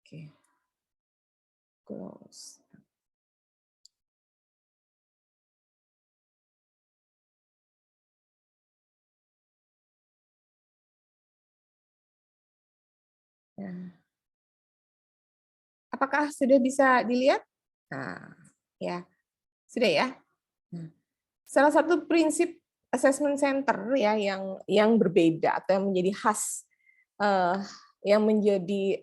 Oke. Close. Nah, apakah sudah bisa dilihat? Nah, ya, sudah ya. Nah, salah satu prinsip assessment center ya yang berbeda atau yang menjadi khas, eh, yang menjadi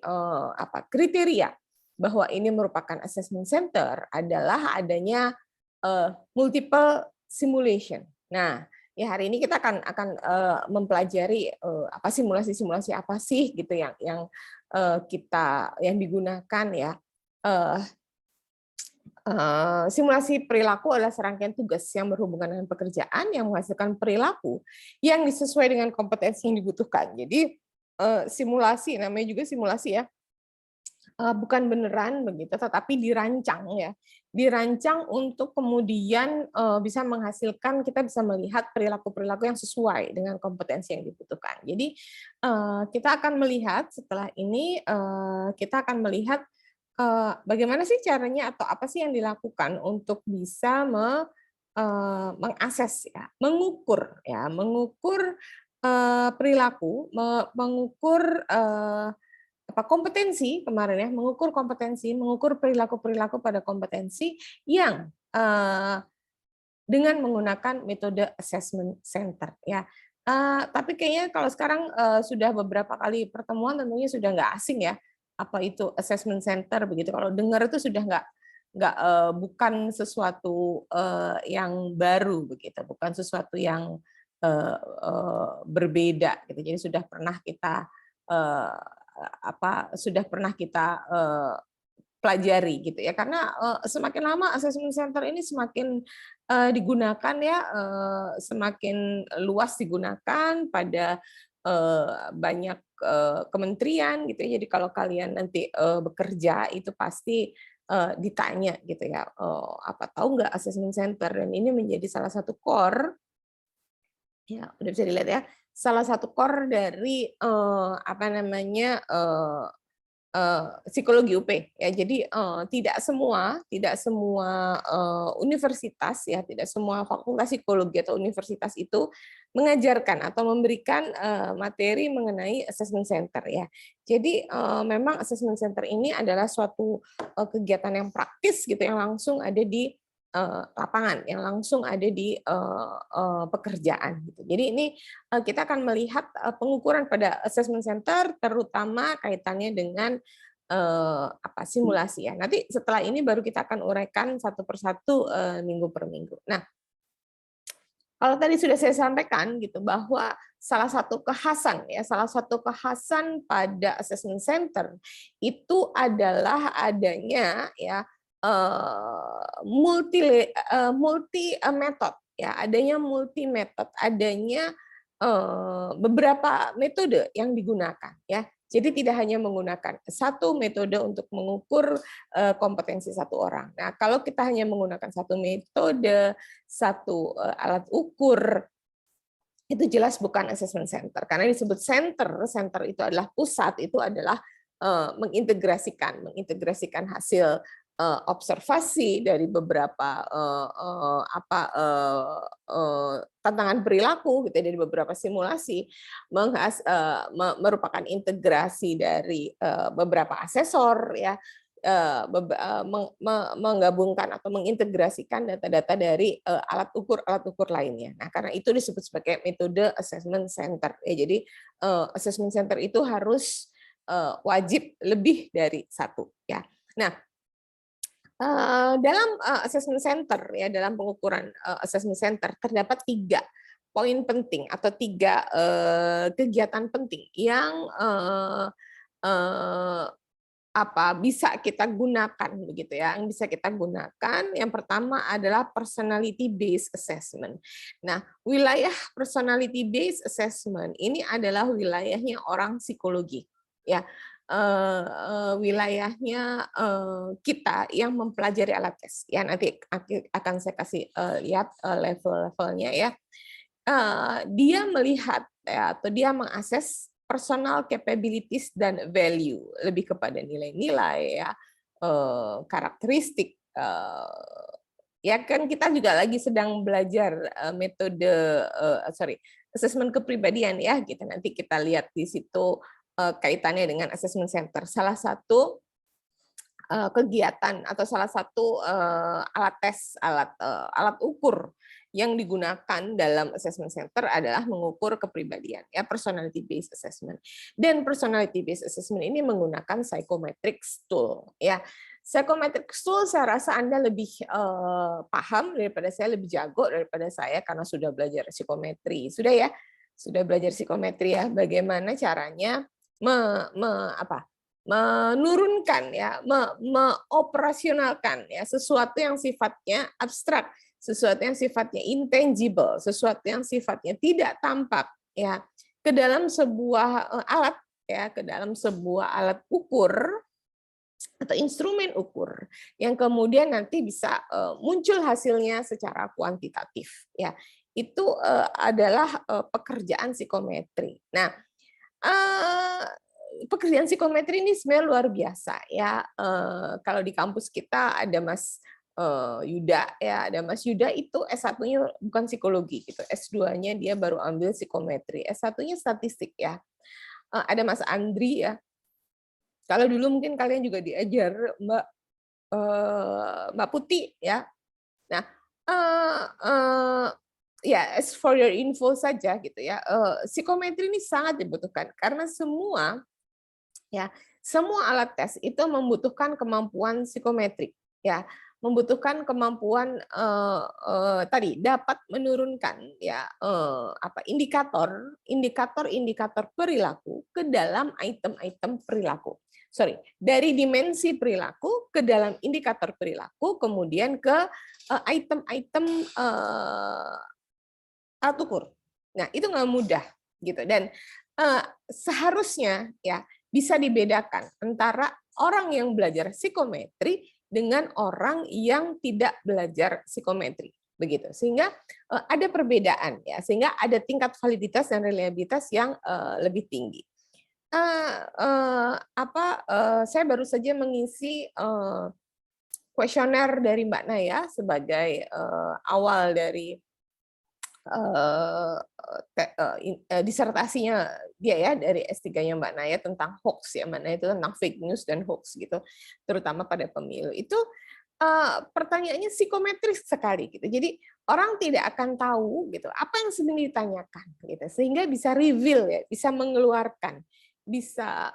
kriteria bahwa ini merupakan assessment center adalah adanya multiple simulation. Nah, ya hari ini kita akan mempelajari apa simulasi-simulasi apa sih gitu yang digunakan ya. Eh, Simulasi perilaku adalah serangkaian tugas yang berhubungan dengan pekerjaan yang menghasilkan perilaku yang sesuai dengan kompetensi yang dibutuhkan. Jadi simulasi namanya juga simulasi ya, bukan beneran begitu, tetapi dirancang ya, dirancang untuk kemudian bisa menghasilkan kita bisa melihat perilaku-perilaku yang sesuai dengan kompetensi yang dibutuhkan. Jadi kita akan melihat setelah ini kita akan melihat bagaimana sih caranya atau apa sih yang dilakukan untuk bisa mengakses ya, mengukur perilaku, mengukur kompetensi kemarin ya, mengukur kompetensi, mengukur perilaku-perilaku pada kompetensi yang dengan menggunakan metode assessment center ya. Tapi kayaknya kalau sekarang sudah beberapa kali pertemuan tentunya sudah nggak asing ya apa itu assessment center begitu. Kalau dengar itu sudah nggak bukan sesuatu yang baru begitu, bukan sesuatu yang berbeda gitu. Jadi sudah pernah kita eh, sudah pernah kita pelajari gitu ya, karena semakin lama assessment center ini semakin digunakan ya, semakin luas digunakan pada banyak kementerian gitu ya. Jadi kalau kalian nanti bekerja itu pasti ditanya gitu ya, apa tahu nggak assessment center, dan ini menjadi salah satu core ya, udah bisa dilihat ya, salah satu core dari psikologi UP ya. Jadi tidak semua universitas ya, tidak semua fakultas psikologi atau universitas itu mengajarkan atau memberikan materi mengenai assessment center ya. Jadi memang assessment center ini adalah suatu kegiatan yang praktis gitu, yang langsung ada di lapangan, yang langsung ada di pekerjaan gitu. Jadi ini kita akan melihat pengukuran pada assessment center terutama kaitannya dengan simulasi ya. Nanti setelah ini baru kita akan uraikan satu persatu minggu per minggu. Nah, kalau tadi sudah saya sampaikan gitu bahwa salah satu kekhasan pada assessment center itu adalah adanya ya multi method ya, adanya multi method, adanya beberapa metode yang digunakan ya. Jadi tidak hanya menggunakan satu metode untuk mengukur kompetensi satu orang. Nah, kalau kita hanya menggunakan satu metode, satu alat ukur, itu jelas bukan assessment center. Karena disebut center itu adalah pusat, itu adalah mengintegrasikan hasil observasi dari beberapa tantangan perilaku gitu, dari beberapa simulasi, merupakan integrasi dari beberapa asesor ya, menggabungkan atau mengintegrasikan data-data dari alat ukur lainnya. Nah, karena itu disebut sebagai metode assessment center ya. Jadi assessment center itu harus wajib lebih dari satu ya. Nah, dalam assessment center ya, dalam pengukuran assessment center terdapat 3 poin penting atau 3 kegiatan penting yang bisa kita gunakan begitu ya, yang bisa kita gunakan. Yang pertama adalah personality based assessment. Nah, wilayah personality based assessment ini adalah wilayahnya orang psikologi ya. Wilayahnya kita yang mempelajari alat tes ya. Nanti akan saya kasih lihat level-levelnya ya. Dia melihat ya, atau dia mengakses personal capabilities dan value, lebih kepada nilai-nilai ya, karakteristik. Ya kan kita juga lagi sedang belajar metode asesmen kepribadian ya, gitu. Nanti kita lihat di situ kaitannya dengan assessment center. Salah satu kegiatan atau salah satu alat tes, alat ukur yang digunakan dalam assessment center adalah mengukur kepribadian, ya, personality based assessment. Dan personality based assessment ini menggunakan psychometrics tool, ya. Psychometrics tool saya rasa Anda lebih paham daripada saya, lebih jago daripada saya karena sudah belajar psikometri. Sudah ya? Sudah belajar psikometri ya, bagaimana caranya menurunkan ya, mengoperasionalkan ya sesuatu yang sifatnya abstrak, sesuatu yang sifatnya intangible, sesuatu yang sifatnya tidak tampak ya ke dalam sebuah alat ya, ke dalam sebuah alat ukur atau instrumen ukur yang kemudian nanti bisa muncul hasilnya secara kuantitatif ya. Itu adalah pekerjaan psikometri. Nah, pekerjaan psikometri ini sebenarnya luar biasa ya. Kalau di kampus kita ada Mas Yuda ya, ada Mas Yuda itu S1-nya bukan psikologi gitu, S2-nya dia baru ambil psikometri, S1-nya statistik ya. Ada Mas Andri ya. Kalau dulu mungkin kalian juga diajar Mbak Putih ya. Nah, ya as for your info saja gitu ya, psikometri ini sangat dibutuhkan karena semua alat tes itu membutuhkan kemampuan psikometrik ya, membutuhkan kemampuan tadi dapat menurunkan ya indikator perilaku ke dalam item-item perilaku. Dari dimensi perilaku ke dalam indikator perilaku, kemudian ke item-item alat ukur. Nah, itu nggak mudah gitu, dan seharusnya ya bisa dibedakan antara orang yang belajar psikometri dengan orang yang tidak belajar psikometri, begitu. Sehingga ada perbedaan ya, sehingga ada tingkat validitas dan reliabilitas yang lebih tinggi. Saya baru saja mengisi kuesioner dari Mbak Naya sebagai awal dari disertasinya dia ya, dari S3-nya Mbak Naya tentang hoax ya, Mbak Naya itu tentang fake news dan hoax gitu, terutama pada pemilu. Itu pertanyaannya psikometris sekali gitu. Jadi orang tidak akan tahu gitu apa yang sebenarnya ditanyakan gitu, sehingga bisa reveal ya, bisa mengeluarkan, bisa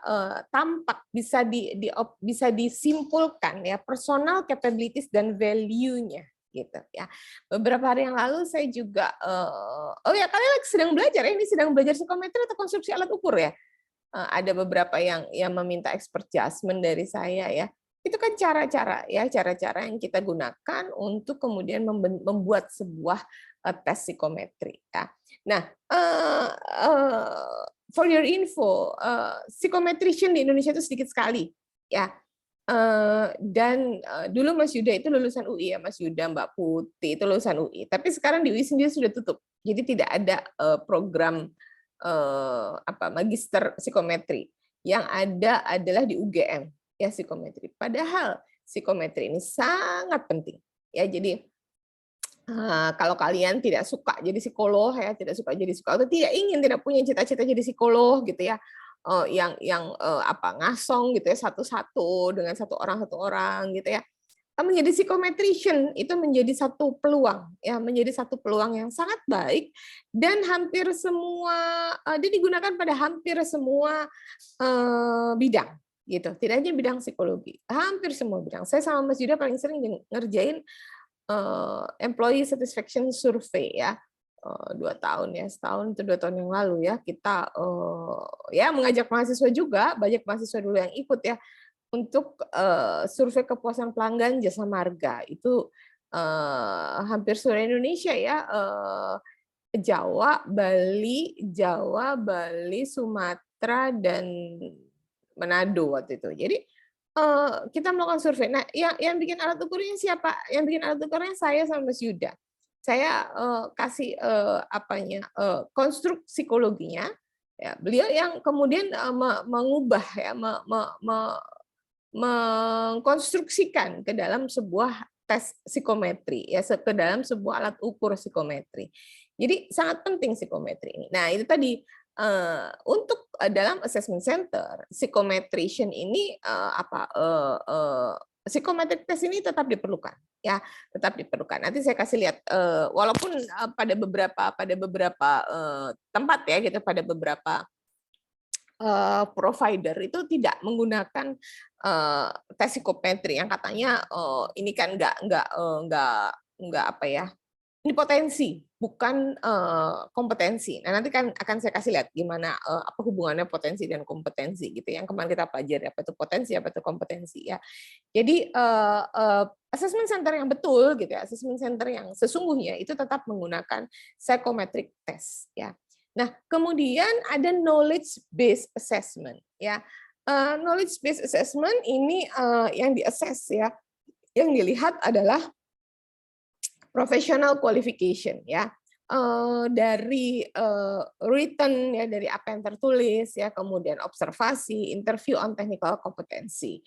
tampak, bisa disimpulkan ya personal capabilities dan value-nya gitu ya. Beberapa hari yang lalu saya juga kalian sedang belajar ya, ini sedang belajar psikometri atau konstruksi alat ukur ya. Ada beberapa yang meminta expert judgment dari saya ya. Itu kan cara-cara yang kita gunakan untuk kemudian membuat sebuah tes psikometri ya. Nah, for your info, psikometrician di Indonesia itu sedikit sekali ya. Dan dulu Mas Yuda itu lulusan UI ya, Mas Yuda, Mbak Putih itu lulusan UI. Tapi sekarang di UI sendiri sudah tutup. Jadi tidak ada program magister psikometri. Yang ada adalah di UGM ya, psikometri. Padahal psikometri ini sangat penting. Ya, jadi kalau kalian tidak suka jadi psikolog ya, tidak suka jadi psikolog, atau tidak punya cita-cita jadi psikolog gitu ya, yang ngasong gitu ya, satu-satu dengan satu orang gitu ya, menjadi psikometrician itu menjadi satu peluang ya, menjadi satu peluang yang sangat baik, dan hampir semua dia digunakan pada hampir semua bidang gitu, tidak hanya bidang psikologi, hampir semua bidang. Saya sama Mas Yuda paling sering ngerjain employee satisfaction survey ya, 2 tahun ya, setahun atau 2 tahun yang lalu ya, kita ya mengajak mahasiswa juga, banyak mahasiswa dulu yang ikut ya, untuk survei kepuasan pelanggan jasa marga. Itu hampir seluruh Indonesia ya, Jawa, Bali, Sumatera, dan Manado waktu itu. Jadi kita melakukan survei. Nah, yang bikin alat ukurnya siapa? Yang bikin alat ukurnya saya sama Mas Yuda. Saya kasih konstruk psikologinya, Ya, beliau yang kemudian mengubah ya, mengkonstruksikan ke dalam sebuah tes psikometri ya, ke dalam sebuah alat ukur psikometri. Jadi sangat penting psikometri ini. Nah, itu tadi untuk dalam assessment center, psychometrician ini psychometric test ini tetap diperlukan ya, tetap diperlukan. Nanti saya kasih lihat walaupun pada beberapa tempat ya gitu, pada beberapa provider itu tidak menggunakan tes psikometri yang katanya ini kan nggak apa ya, ini potensi bukan kompetensi. Nah, nanti kan akan saya kasih lihat gimana apa hubungannya potensi dan kompetensi gitu yang kemarin kita pelajari, apa itu potensi, apa itu kompetensi ya. Jadi assessment center yang betul gitu ya, assessment center yang sesungguhnya itu tetap menggunakan psychometric test ya. Nah, kemudian ada knowledge based assessment ya. Knowledge based assessment ini yang di-assess ya, yang dilihat adalah professional qualification ya, dari written ya, dari apa yang tertulis ya, kemudian observasi, interview on technical competency.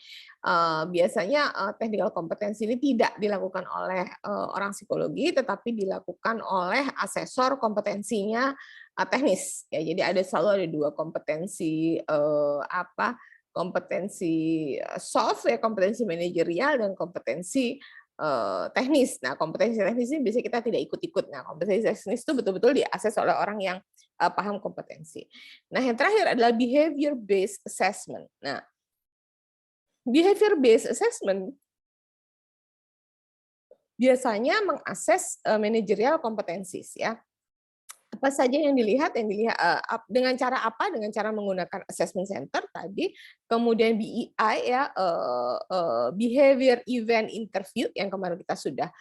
Biasanya technical competency ini tidak dilakukan oleh orang psikologi, tetapi dilakukan oleh asesor kompetensinya teknis ya. Jadi selalu ada dua kompetensi kompetensi soft ya, kompetensi manajerial dan kompetensi teknis. Nah, kompetensi teknis ini biasanya kita tidak ikut-ikut. Nah, kompetensi teknis itu betul-betul diakses oleh orang yang paham kompetensi. Nah, yang terakhir adalah behavior based assessment. Nah, behavior based assessment biasanya mengakses managerial competencies ya. Apa saja yang dilihat dengan cara apa? Dengan cara menggunakan assessment center tadi, kemudian BEI ya, behavior event interview yang kemarin kita sudah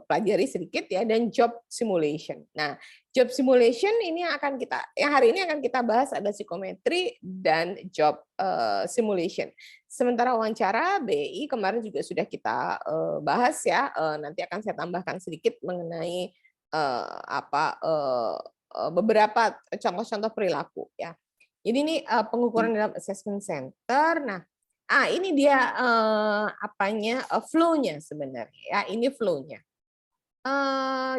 pelajari sedikit ya, dan job simulation. Nah, job simulation ini yang hari ini akan kita bahas ada psikometri dan job simulation. Sementara wawancara BEI kemarin juga sudah kita bahas ya, nanti akan saya tambahkan sedikit mengenai beberapa contoh-contoh perilaku ya. Jadi ini pengukuran dalam assessment center. Nah, ini dia flow-nya sebenarnya ya. Ini flow-nya.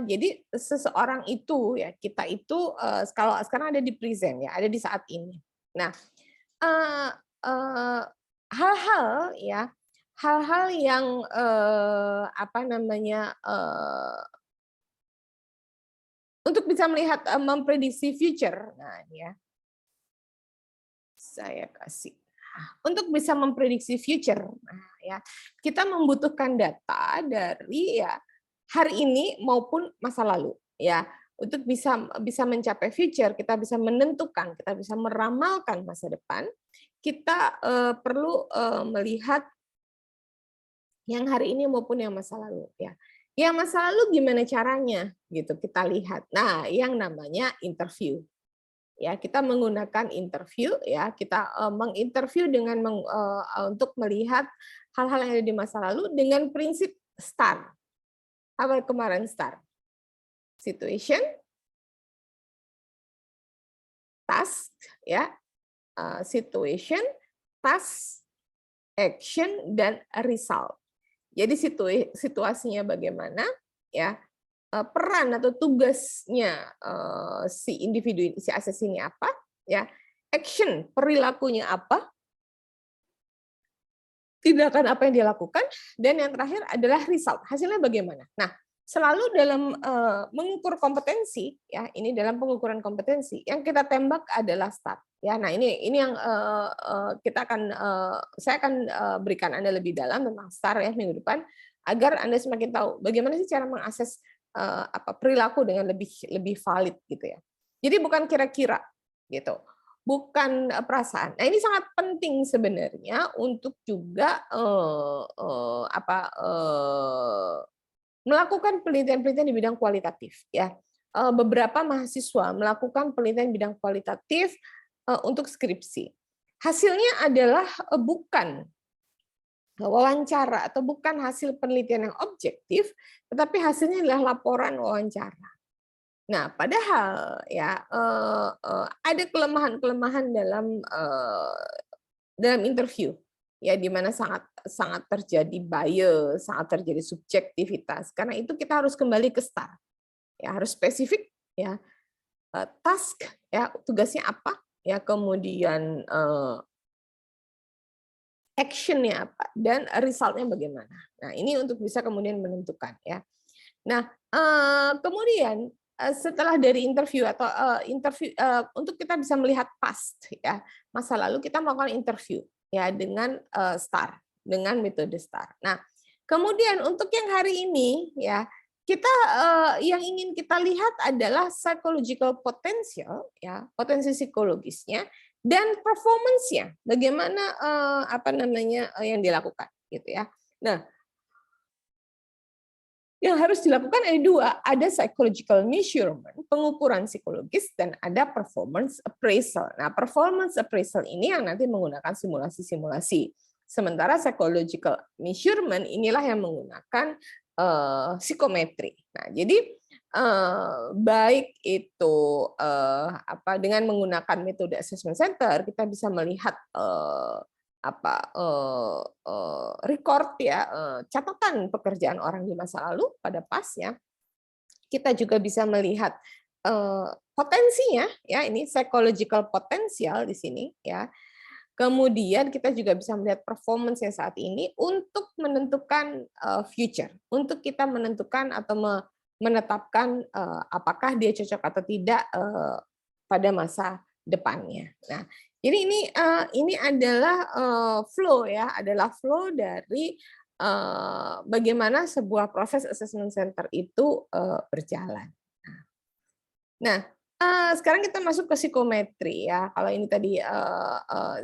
Jadi seseorang itu ya, kita itu kalau sekarang ada di present ya, ada di saat ini. Nah, hal-hal yang untuk bisa melihat memprediksi future. Nah, ini ya. Saya kasih. Untuk bisa memprediksi future, nah ya, kita membutuhkan data dari ya hari ini maupun masa lalu ya. Untuk bisa mencapai future, kita bisa menentukan, kita bisa meramalkan masa depan, kita perlu melihat yang hari ini maupun yang masa lalu ya. Yang masa lalu gimana caranya gitu kita lihat. Nah, yang namanya interview. Ya, kita menggunakan interview ya, kita menginterview dengan untuk melihat hal-hal yang ada di masa lalu dengan prinsip STAR. Apa kemarin STAR? Situation, task ya. Situation, task, action, dan result. Jadi situasinya bagaimana ya, peran atau tugasnya si individu, si ases ini apa ya, action, perilakunya apa, tindakan apa yang dia lakukan, dan yang terakhir adalah result, hasilnya bagaimana. Nah, selalu dalam mengukur kompetensi ya, ini dalam pengukuran kompetensi yang kita tembak adalah STAR ya. Nah, ini yang saya akan berikan Anda lebih dalam tentang STAR ya minggu depan, agar Anda semakin tahu bagaimana sih cara mengakses perilaku dengan lebih valid gitu ya. Jadi bukan kira-kira gitu, bukan perasaan. Nah, ini sangat penting sebenarnya untuk juga melakukan penelitian-penelitian di bidang kualitatif ya. Beberapa mahasiswa melakukan penelitian bidang kualitatif untuk skripsi. Hasilnya adalah bukan wawancara atau bukan hasil penelitian yang objektif, tetapi hasilnya adalah laporan wawancara. Nah, padahal ya ada kelemahan-kelemahan dalam interview ya, di mana sangat sangat terjadi bias, sangat terjadi subjektivitas. Karena itu kita harus kembali ke STAR. Ya, harus spesifik ya, task ya, tugasnya apa ya, kemudian action-nya apa, dan result-nya bagaimana. Nah, ini untuk bisa kemudian menentukan ya. Nah, kemudian setelah dari interview atau untuk kita bisa melihat past ya, masa lalu, kita melakukan interview ya dengan STAR, dengan metode STAR. Nah, kemudian untuk yang hari ini ya, kita yang ingin kita lihat adalah psychological potential ya, potensi psikologisnya, dan performance-nya, bagaimana apa namanya yang dilakukan gitu ya. Nah, yang harus dilakukan ada dua, ada psychological measurement, pengukuran psikologis, dan ada performance appraisal. Nah, performance appraisal ini yang nanti menggunakan simulasi-simulasi. Sementara psychological measurement inilah yang menggunakan psikometri. Nah, jadi baik itu apa, dengan menggunakan metode assessment center, kita bisa melihat record ya, catatan pekerjaan orang di masa lalu pada pasnya. Kita juga bisa melihat potensinya ya, ini psychological potential di sini ya. Kemudian kita juga bisa melihat performance yang saat ini untuk menentukan future, untuk kita menentukan atau menetapkan apakah dia cocok atau tidak pada masa depannya. Nah, jadi ini adalah flow ya, adalah flow dari bagaimana sebuah proses assessment center itu berjalan. Nah, sekarang kita masuk ke psikometri ya. Kalau ini tadi,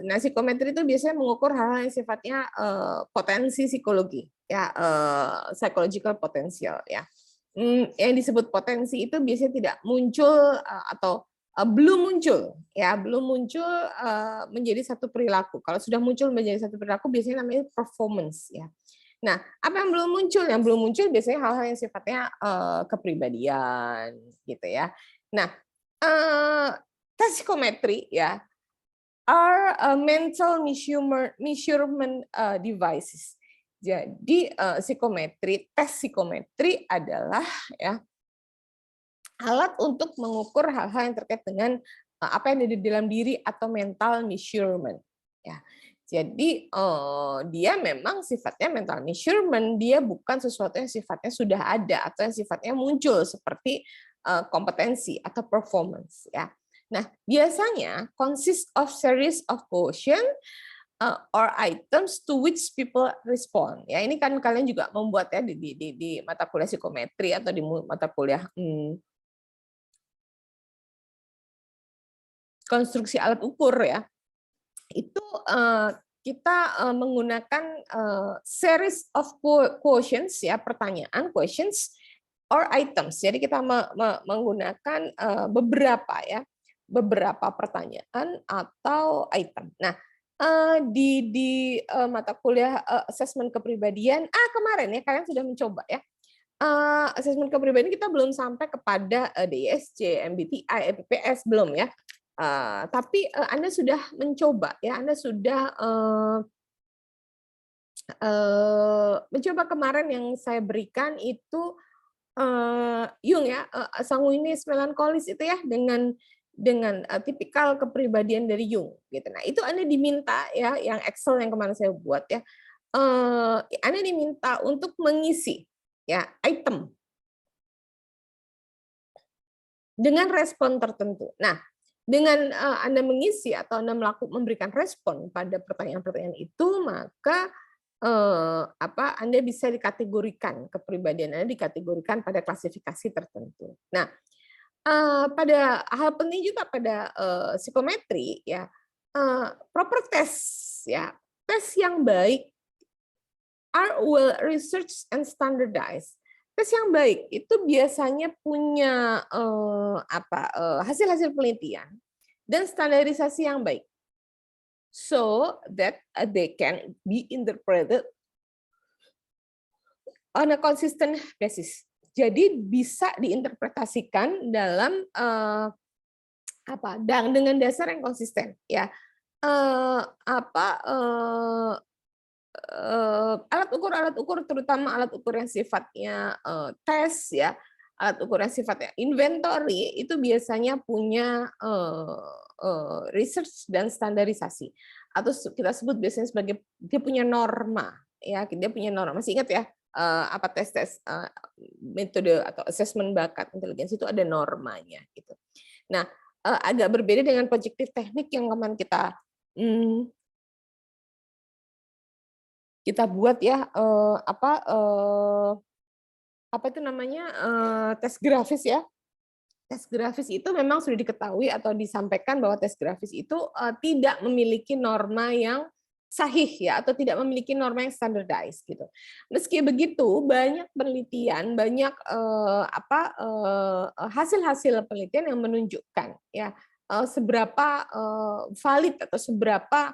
nah psikometri itu biasanya mengukur hal-hal yang sifatnya potensi psikologi, ya, psychological potential ya. Yang disebut potensi itu biasanya tidak muncul atau belum muncul ya, belum muncul menjadi satu perilaku. Kalau sudah muncul menjadi satu perilaku biasanya namanya performance ya. Nah, apa yang belum muncul? Yang belum muncul biasanya hal-hal yang sifatnya kepribadian gitu ya. Nah, tes psikometri ya are mental measurement devices. Jadi tes psikometri adalah ya alat untuk mengukur hal-hal yang terkait dengan apa yang ada di dalam diri atau mental measurement. Ya, jadi dia memang sifatnya mental measurement, dia bukan sesuatu yang sifatnya sudah ada atau yang sifatnya muncul seperti kompetensi atau performance. Ya. Nah, biasanya consist of series of quotient or items to which people respond. Ya, ini kan kalian juga membuat ya di mata kuliah psikometri atau di mata kuliah konstruksi alat ukur ya, itu kita menggunakan series of quotients ya, pertanyaan, questions or items. Jadi kita menggunakan beberapa pertanyaan atau item. Nah, di mata kuliah asesmen kepribadian kemarin ya kalian sudah mencoba ya. Asesmen kepribadian kita belum sampai kepada DISC, MBTI, EPPS belum ya. Tapi Anda sudah mencoba ya, Anda sudah mencoba kemarin yang saya berikan itu Jung ya, sanguinis melankolis itu ya, dengan tipikal kepribadian dari Jung gitu. Nah, itu Anda diminta ya, yang Excel yang kemarin saya buat ya, Anda diminta untuk mengisi ya item dengan respon tertentu. Nah, dengan Anda mengisi atau Anda memberikan respon pada pertanyaan-pertanyaan itu, maka Anda bisa dikategorikan, kepribadian Anda dikategorikan pada klasifikasi tertentu. Nah, pada hal penting juga pada psikometri ya, proper test ya, tes yang baik are well researched and standardized. Tes yang baik itu biasanya punya hasil-hasil penelitian dan standarisasi yang baik, so that they can be interpreted on a consistent basis. Jadi bisa diinterpretasikan dalam dengan dasar yang konsisten ya. Alat ukur terutama alat ukur yang sifatnya tes ya, alat ukur yang sifatnya inventory itu biasanya punya research dan standarisasi atau kita sebut biasanya sebagai dia punya norma ya, dia punya norma. Masih ingat ya tes-tes metode atau assessment bakat intelijensi itu ada normanya gitu. Nah, agak berbeda dengan projective teknik yang kemarin kita buat ya apa itu namanya tes grafis ya. Tes grafis itu memang sudah diketahui atau disampaikan bahwa tes grafis itu tidak memiliki norma yang sahih ya, atau tidak memiliki norma yang standardized gitu. Meski begitu banyak penelitian, banyak hasil-hasil penelitian yang menunjukkan ya seberapa valid atau seberapa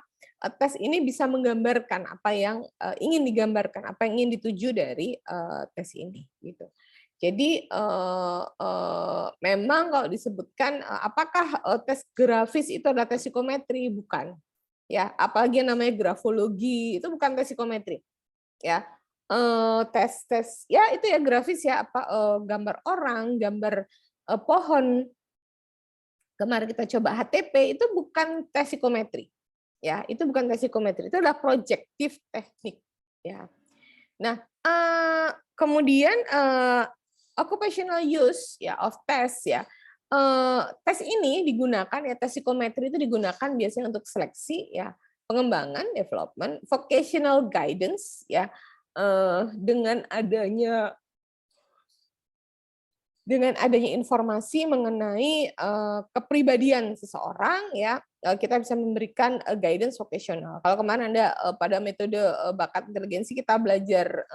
tes ini bisa menggambarkan apa yang ingin digambarkan, apa yang ingin dituju dari tes ini gitu. Jadi memang kalau disebutkan apakah tes grafis itu adalah tes psikometri? Bukan. Ya, apalagi yang namanya grafologi itu bukan tes psikometri. Ya. Tes-tes ya itu ya grafis ya gambar orang, gambar pohon. Kemarin kita coba HTP itu bukan tes psikometri. Ya, itu bukan tes psikometri, itu adalah projective teknik ya. Nah, kemudian occupational use ya of test ya. Tes ini digunakan ya, tes psikometri itu digunakan biasanya untuk seleksi ya, pengembangan, development, vocational guidance ya, dengan adanya informasi mengenai kepribadian seseorang ya, kita bisa memberikan guidance vocational. Kalau kemarin Anda pada metode bakat intelijensi kita belajar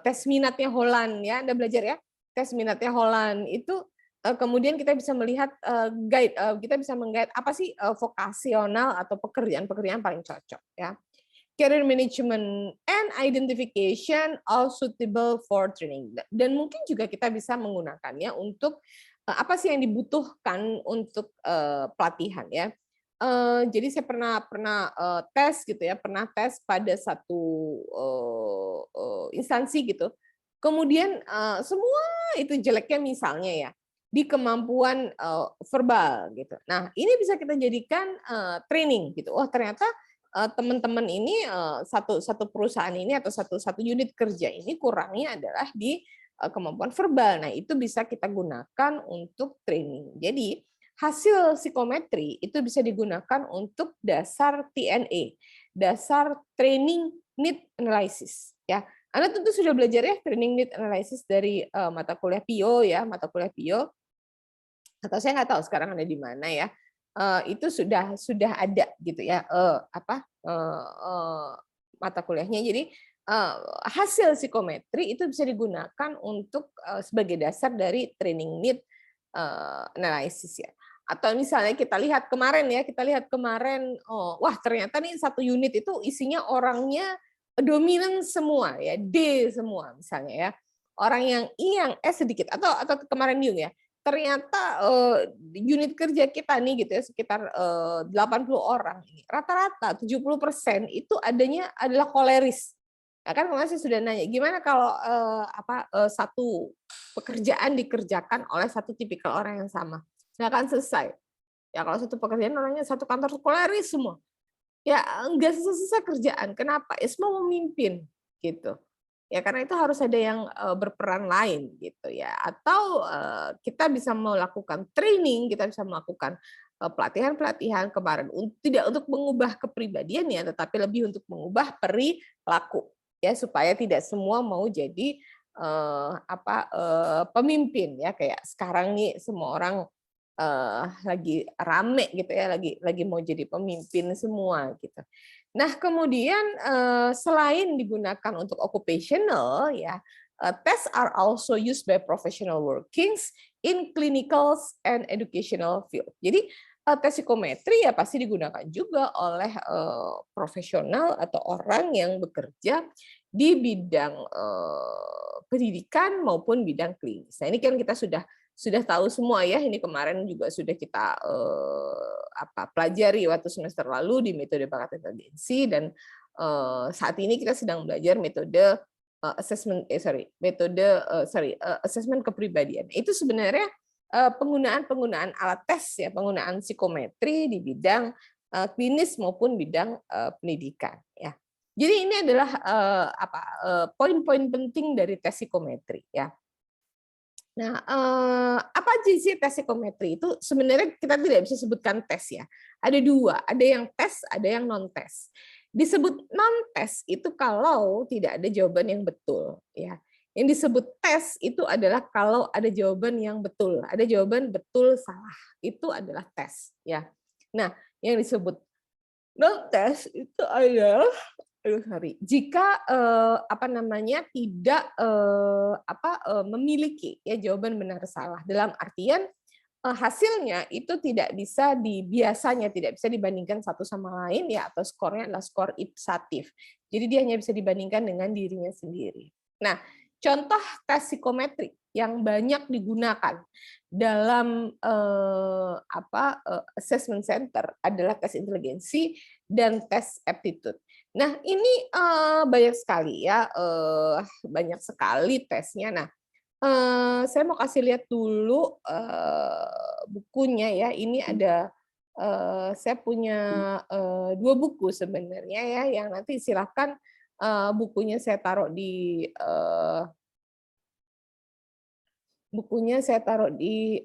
tes minatnya Holland ya, Anda belajar ya, tes minatnya Holland itu kemudian kita bisa melihat kita bisa menggait apa sih vokasional atau pekerjaan-pekerjaan paling cocok ya. Career management and identification of suitable for training. Dan mungkin juga kita bisa menggunakannya untuk apa sih yang dibutuhkan untuk pelatihan ya. Jadi saya pernah tes gitu ya, pernah tes pada satu instansi gitu. Kemudian semua itu jeleknya misalnya ya di kemampuan verbal gitu. Nah, ini bisa kita jadikan training gitu. Oh, ternyata teman-teman ini satu perusahaan ini atau satu unit kerja ini kurangnya adalah di kemampuan verbal. Nah, itu bisa kita gunakan untuk training. Jadi, hasil psikometri itu bisa digunakan untuk dasar TNA, dasar training need analysis ya. Anda tentu sudah belajar ya training need analysis dari mata kuliah PIO ya, mata kuliah PIO. Atau saya nggak tahu sekarang ada di mana ya. Itu sudah ada gitu ya mata kuliahnya. Jadi hasil psikometri itu bisa digunakan untuk sebagai dasar dari training need analysis ya. Atau misalnya kita lihat kemarin, wah ternyata nih satu unit itu isinya orangnya dominan semua ya, D semua misalnya ya. Orang yang I yang S sedikit atau kemarin Yung ya. Ternyata unit kerja kita nih gitu ya sekitar 80 orang, rata-rata 70% itu adalah koleris. Ya kan kemarin saya sudah nanya, gimana kalau satu pekerjaan dikerjakan oleh satu tipikal orang yang sama? Nggak akan selesai. Ya kalau satu pekerjaan orangnya satu kantor koleris semua. Ya nggak selesai kerjaan. Kenapa? Ya semua memimpin gitu. Ya karena itu harus ada yang berperan lain gitu ya. Atau kita bisa melakukan training, kita bisa melakukan pelatihan-pelatihan kemarin tidak untuk mengubah kepribadian ya, tetapi lebih untuk mengubah perilaku ya supaya tidak semua mau jadi pemimpin ya, kayak sekarang nih semua orang lagi rame gitu ya, lagi mau jadi pemimpin semua gitu. Nah, kemudian selain digunakan untuk occupational ya, tests are also used by professional workings in clinical and educational field. Jadi tes psikometri ya pasti digunakan juga oleh profesional atau orang yang bekerja di bidang pendidikan maupun bidang klinis. Nah, ini kan kita sudah tahu semua ya, ini kemarin juga sudah kita pelajari waktu semester lalu di metode bakat inteligensi, dan saat ini kita sedang belajar metode assessment kepribadian. Itu sebenarnya penggunaan alat tes ya, penggunaan psikometri di bidang klinis maupun bidang pendidikan ya. Jadi ini adalah poin-poin penting dari tes psikometri ya. Nah, apa aja sih tes psikometri itu? Sebenarnya kita tidak bisa sebutkan tes ya. Ada dua, ada yang tes, ada yang non tes. Disebut non tes itu kalau tidak ada jawaban yang betul ya. Yang disebut tes itu adalah kalau ada jawaban yang betul, ada jawaban betul salah, itu adalah tes ya. Nah, yang disebut non tes itu adalah jika tidak memiliki ya jawaban benar salah, dalam artian hasilnya itu biasanya tidak bisa dibandingkan satu sama lain ya, atau skornya adalah skor ipsatif. Jadi dia hanya bisa dibandingkan dengan dirinya sendiri. Nah, contoh tes psikometri yang banyak digunakan dalam assessment center adalah tes inteligensi dan tes aptitude. Nah, ini banyak sekali ya, banyak sekali tesnya. Nah, saya mau kasih lihat dulu bukunya ya. Ini ada saya punya 2 buku sebenarnya ya, yang nanti silakan bukunya saya taruh di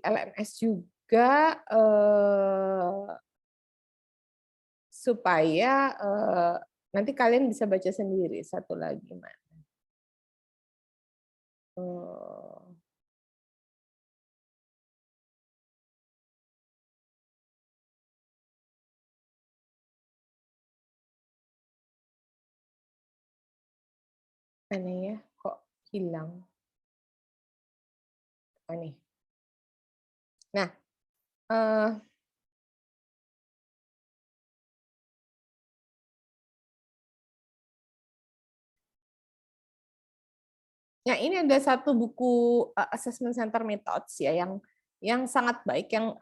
LMS juga supaya nanti kalian bisa baca sendiri. Satu lagi mana? Aneh ya, kok hilang? Nih. Nah, ya ini ada satu buku assessment center methods ya, yang sangat baik, yang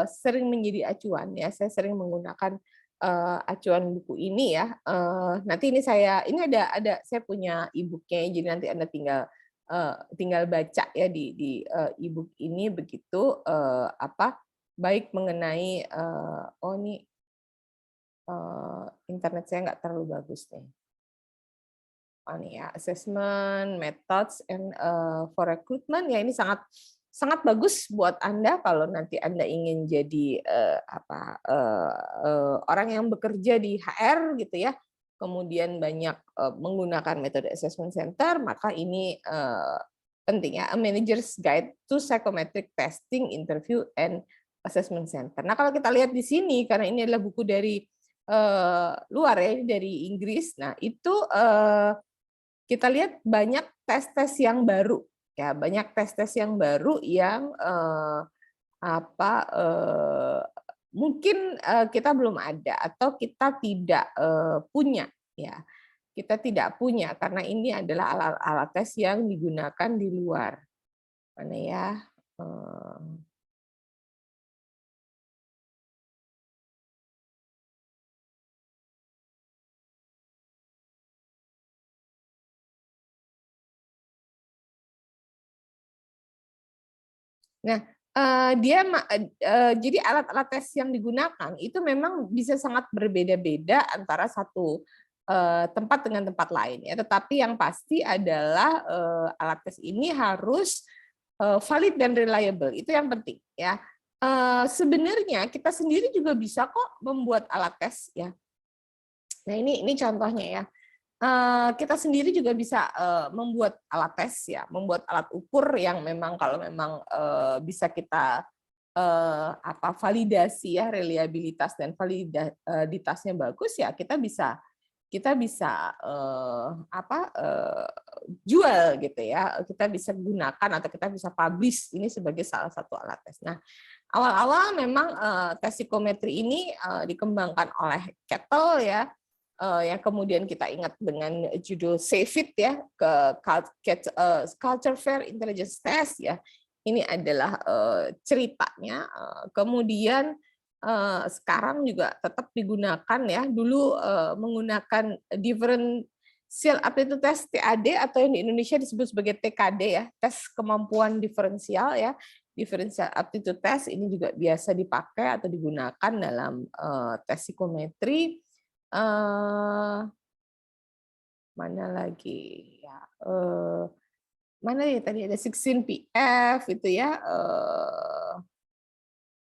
sering menjadi acuan ya. Saya sering menggunakan acuan buku ini ya. Nanti ini saya punya e-booknya, jadi nanti Anda tinggal baca ya di e-book ini, begitu baik mengenai ini internet saya nggak terlalu bagus nih. Assessment methods and for recruitment ya, ini sangat bagus buat Anda kalau nanti Anda ingin jadi orang yang bekerja di HR gitu ya, kemudian banyak menggunakan metode assessment center, maka ini penting ya, A Manager's Guide to Psychometric Testing, Interview and Assessment Center. Nah, kalau kita lihat di sini, karena ini adalah buku dari luar ya, dari Inggris. Nah, itu kita lihat banyak tes-tes yang baru ya, banyak tes-tes yang baru yang mungkin kita belum ada atau kita tidak punya ya. Kita tidak punya karena ini adalah alat-alat tes yang digunakan di luar. Mana ya? Nah, jadi alat-alat tes yang digunakan itu memang bisa sangat berbeda-beda antara satu tempat dengan tempat lain ya. Tetapi yang pasti adalah alat tes ini harus valid dan reliable. Itu yang penting ya. Sebenarnya kita sendiri juga bisa kok membuat alat tes ya. Nah, ini contohnya ya. Kita sendiri juga bisa membuat alat tes ya, membuat alat ukur yang memang kalau memang bisa kita validasi ya, reliabilitas dan validitasnya bagus ya, kita bisa jual gitu ya, kita bisa gunakan atau kita bisa publish ini sebagai salah satu alat tes. Nah, awal-awal memang tes psikometri ini dikembangkan oleh Kettle ya. yang kemudian kita ingat dengan judul Save It ya, ke Culture Fair Intelligence Test ya. Ini adalah ceritanya. Kemudian sekarang juga tetap digunakan ya. Dulu menggunakan Differential Aptitude Test TAD atau yang di Indonesia disebut sebagai TKD ya, tes kemampuan diferensial ya. Differential Aptitude Test ini juga biasa dipakai atau digunakan dalam tes psikometri. Mana lagi ya? Mana ya tadi ada 16 PF itu ya.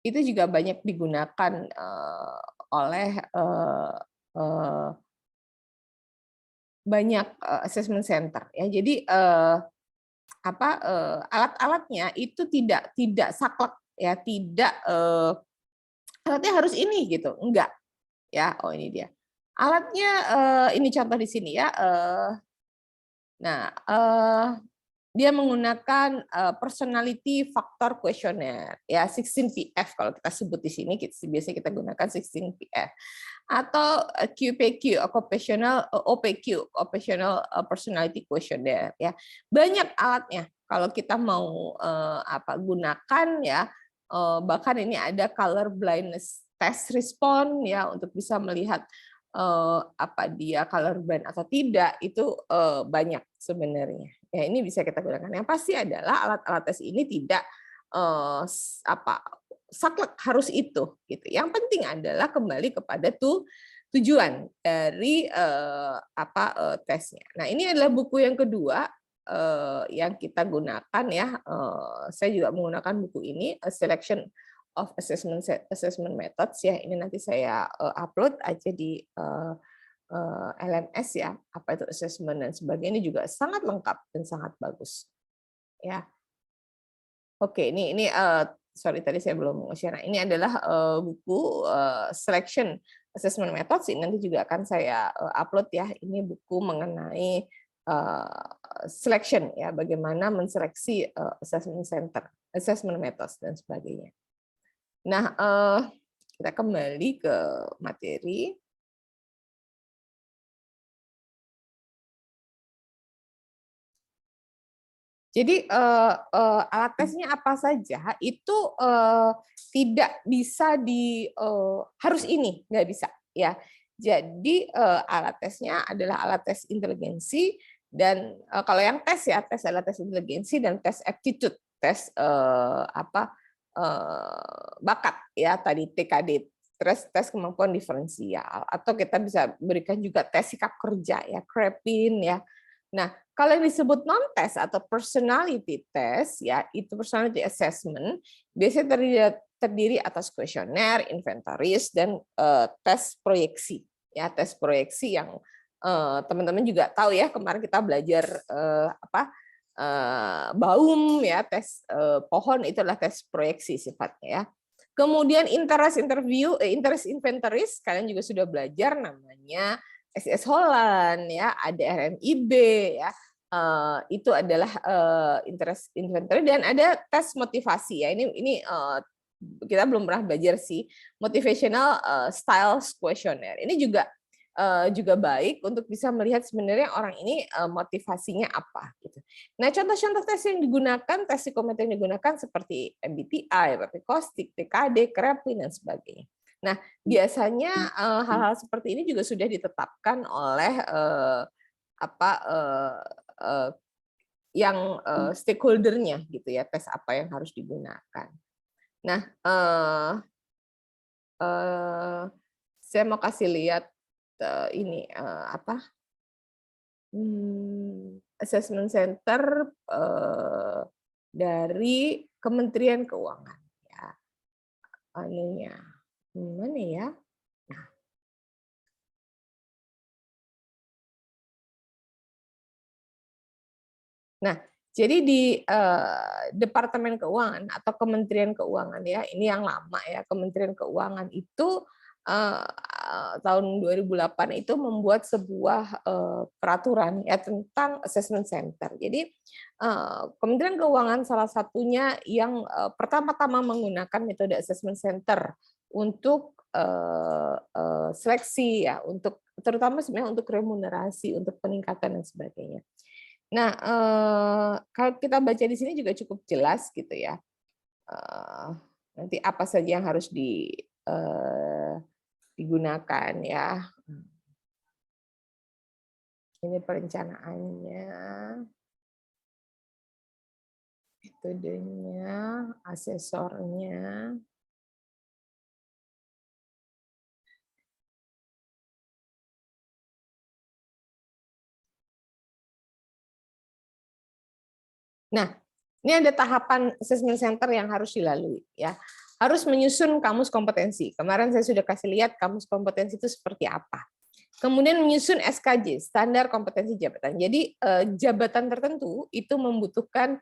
Itu juga banyak digunakan oleh banyak assessment center ya. Jadi alat-alatnya itu tidak saklek ya, tidak alatnya harus ini gitu, enggak ya. Oh ini dia alatnya, ini contoh di sini ya. Nah, dia menggunakan personality factor questionnaire ya, 16 PF kalau kita sebut di sini, biasanya kita gunakan 16 PF atau QPQ OPQ Occupational Personality Questionnaire ya. Banyak alatnya kalau kita mau gunakan ya. Bahkan ini ada color blindness test response ya, untuk bisa melihat apa dia color blind atau tidak, itu banyak sebenarnya. Ya, ini bisa kita gunakan. Yang pasti adalah alat-alat tes ini tidak saklek harus itu gitu. Yang penting adalah kembali kepada tujuan dari tesnya. Nah, ini adalah buku yang kedua yang kita gunakan ya. Saya juga menggunakan buku ini, A Selection of Assessment Methods ya. Ini nanti saya upload aja di LMS ya, apa itu assessment dan sebagainya. Ini juga sangat lengkap dan sangat bagus ya. Oke, ini sorry tadi saya belum share. Nah, ini adalah buku Selection Assessment Methods. Ini nanti juga akan saya upload ya. Ini buku mengenai selection ya, bagaimana menseleksi assessment methods dan sebagainya. Nah, kita kembali ke materi. Jadi alat tesnya apa saja itu tidak bisa harus ini, nggak bisa ya. Jadi alat tesnya adalah alat tes inteligensi, dan kalau yang tes ya, tes adalah tes inteligensi dan tes aptitude, tes bakat ya, tadi TKD, tes kemampuan diferensial, atau kita bisa berikan juga tes sikap kerja ya, Krepin ya. Nah, kalau yang disebut non-test atau personality test, ya itu personality assessment, biasanya terdiri atas kuesioner, inventaris, dan tes proyeksi. Ya, tes proyeksi yang teman-teman juga tahu ya, kemarin kita belajar Baum ya, tes pohon itu adalah tes proyeksi sifatnya ya. Kemudian interest inventaris, kalian juga sudah belajar namanya SIS Holland ya, ada RMIB ya. Itu adalah interest inventory, dan ada tes motivasi ya. Ini kita belum pernah belajar sih, motivational styles questionnaire. Ini juga baik untuk bisa melihat sebenarnya orang ini motivasinya apa gitu. Nah, contoh-contoh tes yang digunakan, tes psikometri yang digunakan seperti MBTI, seperti COSTIC, TKD, Krepin dan sebagainya. Nah, biasanya hal-hal seperti ini juga sudah ditetapkan oleh yang stakeholder-nya gitu ya, tes apa yang harus digunakan. Nah, saya mau kasih lihat ini assessment center dari Kementerian Keuangan ya. Anunya mana ya? Nah, jadi di Departemen Keuangan atau Kementerian Keuangan ya, ini yang lama ya, Kementerian Keuangan itu tahun 2008 itu membuat sebuah peraturan ya tentang assessment center. Jadi Kementerian Keuangan salah satunya yang pertama-tama menggunakan metode assessment center untuk seleksi ya, untuk terutama sebenarnya untuk remunerasi, untuk peningkatan dan sebagainya. Nah, kalau kita baca di sini juga cukup jelas gitu ya, nanti apa saja yang harus digunakan ya. Ini perencanaannya, metodenya, asesornya. Nah, ini ada tahapan assessment center yang harus dilalui ya. Harus menyusun kamus kompetensi. Kemarin saya sudah kasih lihat kamus kompetensi itu seperti apa. Kemudian menyusun SKJ, standar kompetensi jabatan. Jadi jabatan tertentu itu membutuhkan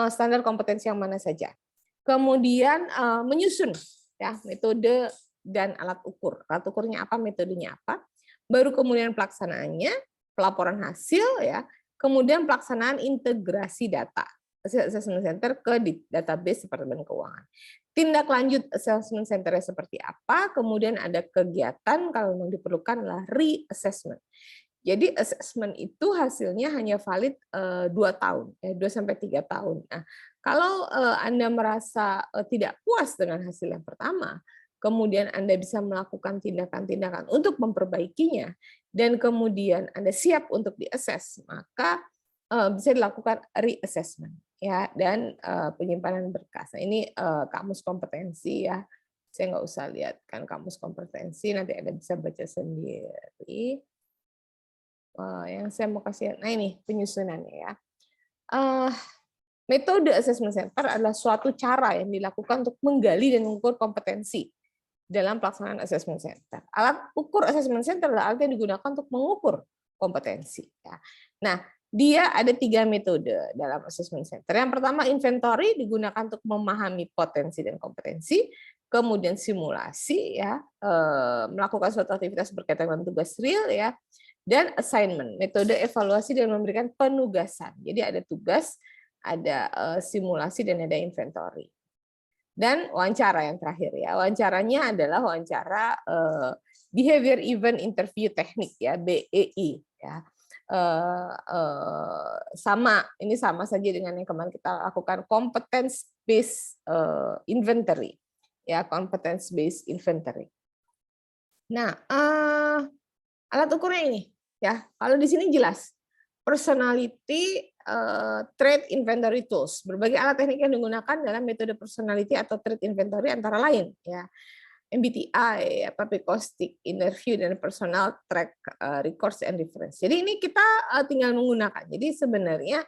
standar kompetensi yang mana saja. Kemudian menyusun ya metode dan alat ukur. Alat ukurnya apa, metodenya apa. Baru kemudian pelaksanaannya, pelaporan hasil ya. Kemudian pelaksanaan integrasi data assessment center ke database Departemen Keuangan. Tindak lanjut assessment center seperti apa, kemudian ada kegiatan kalau memang diperlukan adalah reassessment. Jadi assessment itu hasilnya hanya valid 2 tahun, 2 sampai 3 tahun. Nah, kalau Anda merasa tidak puas dengan hasil yang pertama, kemudian Anda bisa melakukan tindakan-tindakan untuk memperbaikinya, dan kemudian Anda siap untuk diassess, maka bisa dilakukan reassessment ya, dan penyimpanan berkas. Nah, ini kamus kompetensi ya. Saya nggak usah lihat kan kamus kompetensi, nanti Anda bisa baca sendiri. Yang saya mau kasih, nah ini penyusunannya ya. Metode assessment center adalah suatu cara yang dilakukan untuk menggali dan mengukur kompetensi dalam pelaksanaan assessment center. Alat ukur assessment center adalah alat yang digunakan untuk mengukur kompetensi. Ya. Nah, dia ada 3 metode dalam assessment center. Yang pertama, inventory digunakan untuk memahami potensi dan kompetensi. Kemudian simulasi, ya, melakukan suatu aktivitas berkaitan dengan tugas real, ya. Dan assignment, metode evaluasi dan memberikan penugasan. Jadi ada tugas, ada simulasi, dan ada inventory. Dan wawancara yang terakhir ya, wawancaranya adalah wawancara behavior event interview teknik ya, BEI ya. Ini sama saja dengan yang kemarin kita lakukan competence based inventory ya, competence based inventory. Nah, alat ukurnya ini ya, kalau di sini jelas personality trait inventory tools. Berbagai alat teknik yang digunakan dalam metode personality atau trait inventory antara lain ya, MBTI, Papikostic, interview, dan personal track records and reference. Jadi ini kita tinggal menggunakan. Jadi sebenarnya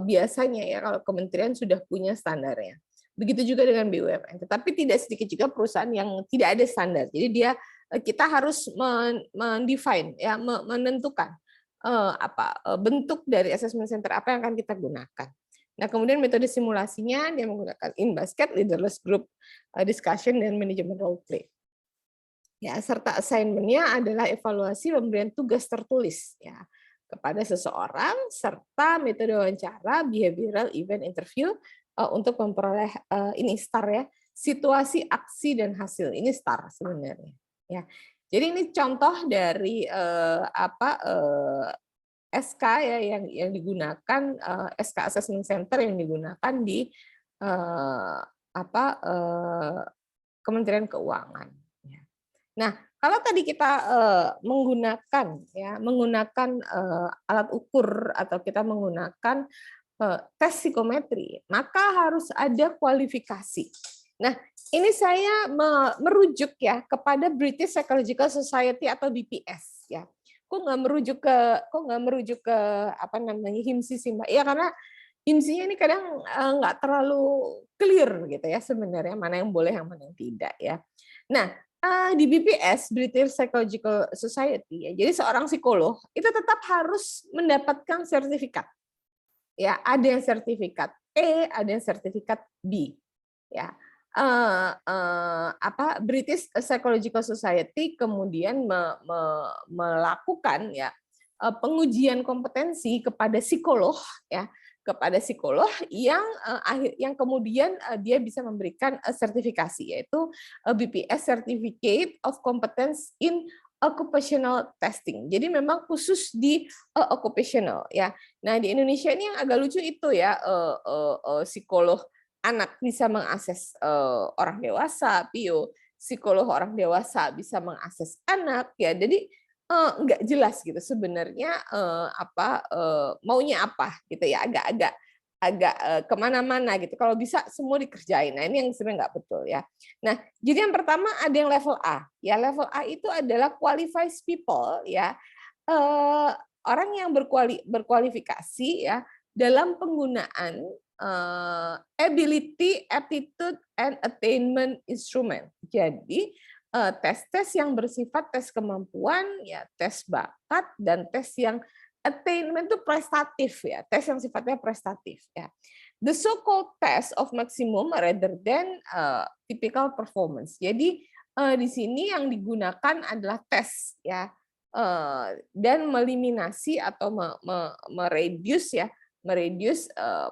biasanya ya kalau kementerian sudah punya standarnya. Begitu juga dengan BUMN. Tetapi tidak sedikit juga perusahaan yang tidak ada standar. Jadi kita harus mendefine ya, menentukan bentuk dari assessment center apa yang akan kita gunakan. Nah, kemudian metode simulasinya dia menggunakan in-basket, leaderless group discussion, dan manajemen role play. Ya, serta assignment-nya adalah evaluasi pemberian tugas tertulis ya kepada seseorang, serta metode wawancara, behavioral event interview untuk memperoleh ini STAR ya, situasi, aksi, dan hasil. Ini STAR sebenarnya ya. Jadi ini contoh dari SK ya yang digunakan, SK Assessment Center yang digunakan di Kementerian Keuangan. Nah, kalau tadi kita menggunakan alat ukur atau kita menggunakan tes psikometri, maka harus ada kualifikasi. Nah, ini saya merujuk ya kepada British Psychological Society atau BPS ya. Kok nggak merujuk ke apa namanya HIMSI sih Mbak? Ya karena HIMSI-nya ini kadang nggak terlalu clear gitu ya sebenarnya mana yang boleh yang mana yang tidak ya. Nah, di BPS, British Psychological Society ya, jadi seorang psikolog itu tetap harus mendapatkan sertifikat. Ya, ada yang sertifikat E, ada yang sertifikat B. Ya. British Psychological Society kemudian melakukan ya pengujian kompetensi kepada psikolog ya, kepada psikolog yang kemudian dia bisa memberikan sertifikasi, yaitu BPS Certificate of Competence in occupational testing. Jadi memang khusus di occupational ya. Nah, di Indonesia ini yang agak lucu itu ya, psikolog anak bisa mengakses orang dewasa, psikolog orang dewasa bisa mengakses anak ya. Jadi nggak jelas gitu sebenarnya maunya apa gitu ya, agak-agak kemana-mana gitu. Kalau bisa semua dikerjain. Nah, ini yang sebenarnya nggak betul ya. Nah, jadi yang pertama ada yang level A. Ya, level A itu adalah qualified people ya. Orang yang berkualifikasi ya dalam penggunaan ability, aptitude, and attainment instrument. Jadi tes-tes yang bersifat tes kemampuan, ya tes bakat dan tes yang attainment itu prestatif ya, tes yang sifatnya prestatif ya. The so-called test of maximum rather than typical performance. Jadi di sini yang digunakan adalah tes ya, dan meliminasi atau mereduce ya,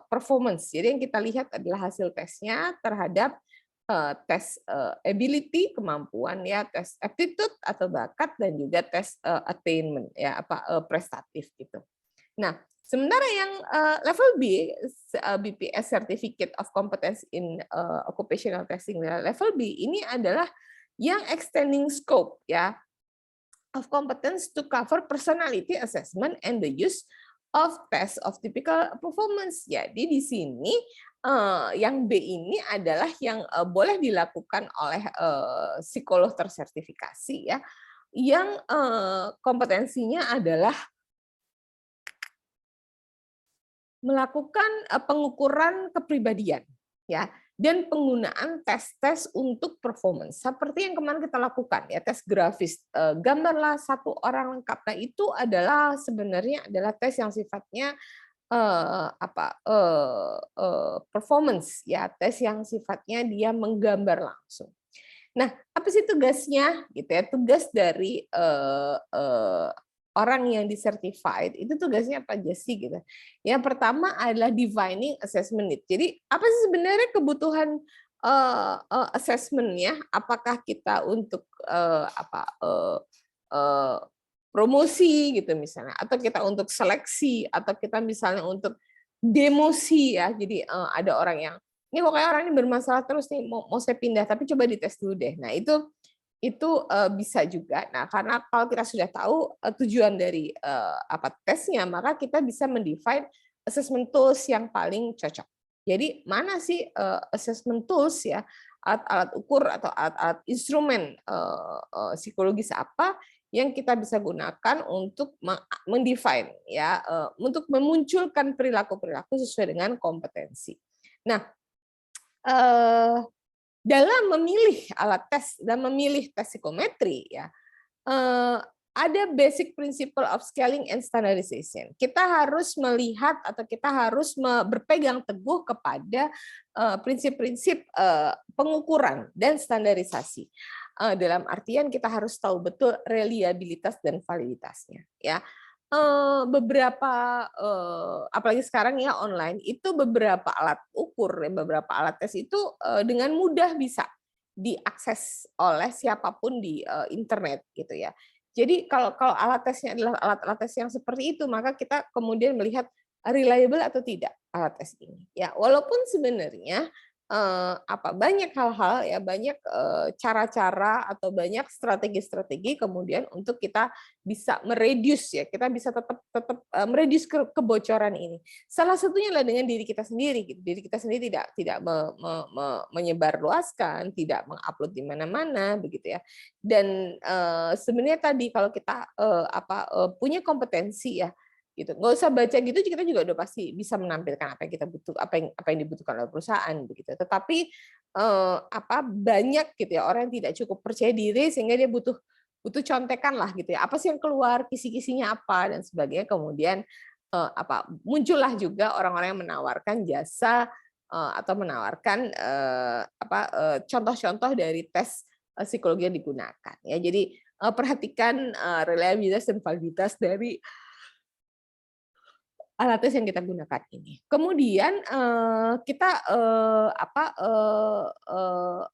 performance. Jadi yang kita lihat adalah hasil tesnya terhadap tes ability, kemampuan ya, tes aptitude atau bakat, dan juga tes attainment ya, prestatif gitu. Nah, sementara yang level B, BPS Certificate of Competence in Occupational Testing level B ini adalah yang extending scope ya of competence to cover personality assessment and the use of test of typical performance. Jadi di sini yang B ini adalah yang boleh dilakukan oleh psikolog tersertifikasi ya, yang kompetensinya adalah melakukan pengukuran kepribadian ya, dan penggunaan tes-tes untuk performance seperti yang kemarin kita lakukan ya, tes grafis, gambarlah satu orang lengkap. Nah, itu adalah sebenarnya adalah tes yang sifatnya performance ya, tes yang sifatnya dia menggambar langsung. Nah, apa sih tugasnya gitu ya? Tugas dari orang yang disertified itu tugasnya apa aja sih gitu. Yang pertama adalah defining assessment need. Jadi apa sih sebenarnya kebutuhan assessment-nya? Apakah kita untuk promosi gitu misalnya, atau kita untuk seleksi, atau kita misalnya untuk demosi ya. Jadi ada orang yang ini kok kayak orang ini bermasalah terus nih, mau saya pindah, tapi coba dites dulu deh. Nah, itu bisa juga. Nah, karena kalau kita sudah tahu tujuan dari tesnya, maka kita bisa mendefine assessment tools yang paling cocok. Jadi mana sih assessment tools ya, alat-alat ukur atau alat-alat instrumen psikologis apa yang kita bisa gunakan untuk mendefine ya, untuk memunculkan perilaku-perilaku sesuai dengan kompetensi. Nah, dalam memilih alat tes dan memilih tes psikometri ya, ada basic principle of scaling and standardization. Kita harus melihat atau kita harus berpegang teguh kepada prinsip-prinsip pengukuran dan standarisasi. Dalam artian kita harus tahu betul reliabilitas dan validitasnya ya. Beberapa apalagi sekarang ya online itu beberapa alat ukur, beberapa alat tes itu dengan mudah bisa diakses oleh siapapun di internet gitu ya. Jadi kalau alat tesnya adalah alat-alat tes yang seperti itu, maka kita kemudian melihat reliable atau tidak alat tes ini. Ya, walaupun sebenarnya banyak hal-hal ya, banyak cara-cara atau banyak strategi-strategi kemudian untuk kita bisa mereduce ya, kita bisa tetap mereduce kebocoran ini. Salah satunya adalah dengan diri kita sendiri gitu. Diri kita sendiri tidak menyebarluaskan, tidak mengupload di mana-mana begitu ya. Dan sebenarnya tadi kalau kita punya kompetensi ya, gitu. Nggak usah baca gitu, kita juga udah pasti bisa menampilkan apa yang kita butuh, apa yang dibutuhkan oleh perusahaan begitu. Tetapi banyak gitu ya orang yang tidak cukup percaya diri sehingga dia butuh contekan lah gitu ya. Apa sih yang keluar, kisi-kisinya apa dan sebagainya. Kemudian muncullah juga orang-orang yang menawarkan jasa atau menawarkan contoh-contoh dari tes psikologi yang digunakan ya. Jadi perhatikan reliabilitas dan validitas dari alat tes yang kita gunakan ini. Kemudian kita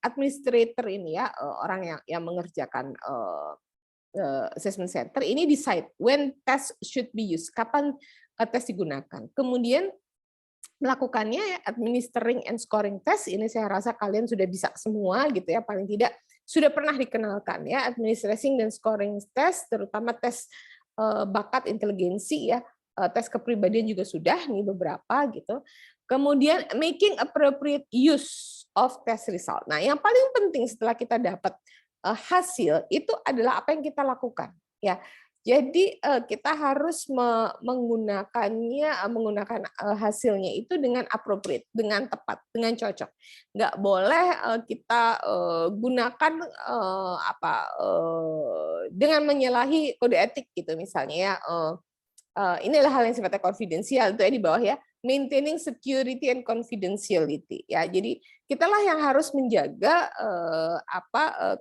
administrator ini ya, orang yang mengerjakan assessment center ini decide when test should be used, kapan tes digunakan. Kemudian melakukannya ya, administering and scoring test, ini saya rasa kalian sudah bisa semua gitu ya, paling tidak sudah pernah dikenalkan ya, administering dan scoring test, terutama tes bakat inteligensi ya, tes kepribadian juga sudah nih beberapa gitu. Kemudian making appropriate use of test result. Nah, yang paling penting setelah kita dapat hasil itu adalah apa yang kita lakukan ya. Jadi kita harus menggunakan hasilnya itu dengan appropriate, dengan tepat, dengan cocok. Nggak boleh kita gunakan dengan menyalahi kode etik gitu misalnya ya. Inilah hal yang sifatnya konfidensial itu ya di bawah ya, maintaining security and confidentiality ya. Jadi kitalah yang harus menjaga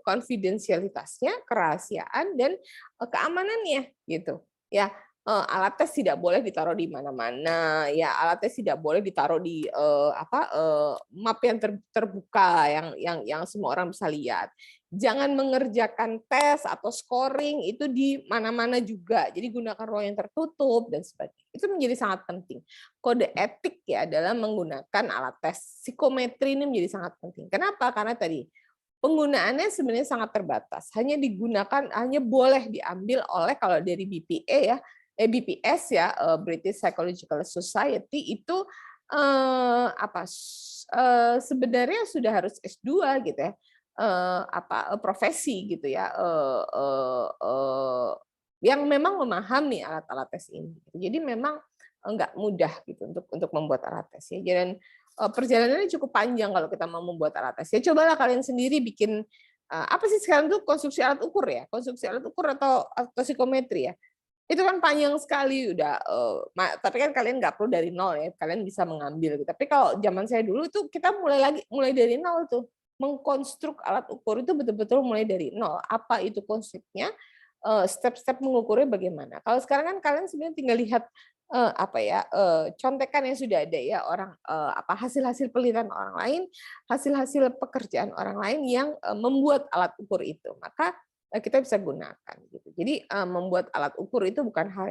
konfidensialitasnya, kerahasiaan dan keamanannya gitu ya. Alat tes tidak boleh ditaruh di mana-mana ya, alat tes tidak boleh ditaruh di map yang terbuka yang semua orang bisa lihat. Jangan mengerjakan tes atau scoring itu di mana-mana juga. Jadi gunakan ruang yang tertutup dan sebagainya. Itu menjadi sangat penting. Kode etik ya dalam menggunakan alat tes psikometri ini menjadi sangat penting. Kenapa? Karena tadi penggunaannya sebenarnya sangat terbatas. Hanya boleh diambil oleh kalau dari BPA ya, BPS ya, British Psychological Society itu sebenarnya sudah harus S2 gitu ya. Profesi gitu ya, yang memang memahami alat-alat tes ini. Jadi memang nggak mudah gitu untuk membuat alat tes ya. Dan perjalanannya cukup panjang kalau kita mau membuat alat tes. Ya cobalah kalian sendiri bikin apa sih sekarang tuh konstruksi alat ukur ya, konstruksi alat ukur atau psikometri ya. Itu kan panjang sekali udah, tapi kan kalian nggak perlu dari nol ya, kalian bisa mengambil. Tapi kalau zaman saya dulu itu kita mulai dari nol tuh. Mengkonstruk alat ukur itu betul-betul mulai dari nol. Apa itu konsepnya, step-step mengukurnya bagaimana. Kalau sekarang kan kalian sebenarnya tinggal lihat contekan yang sudah ada ya orang hasil-hasil penelitian orang lain, hasil-hasil pekerjaan orang lain yang membuat alat ukur itu. Maka kita bisa gunakan gitu. Jadi membuat alat ukur itu bukan hal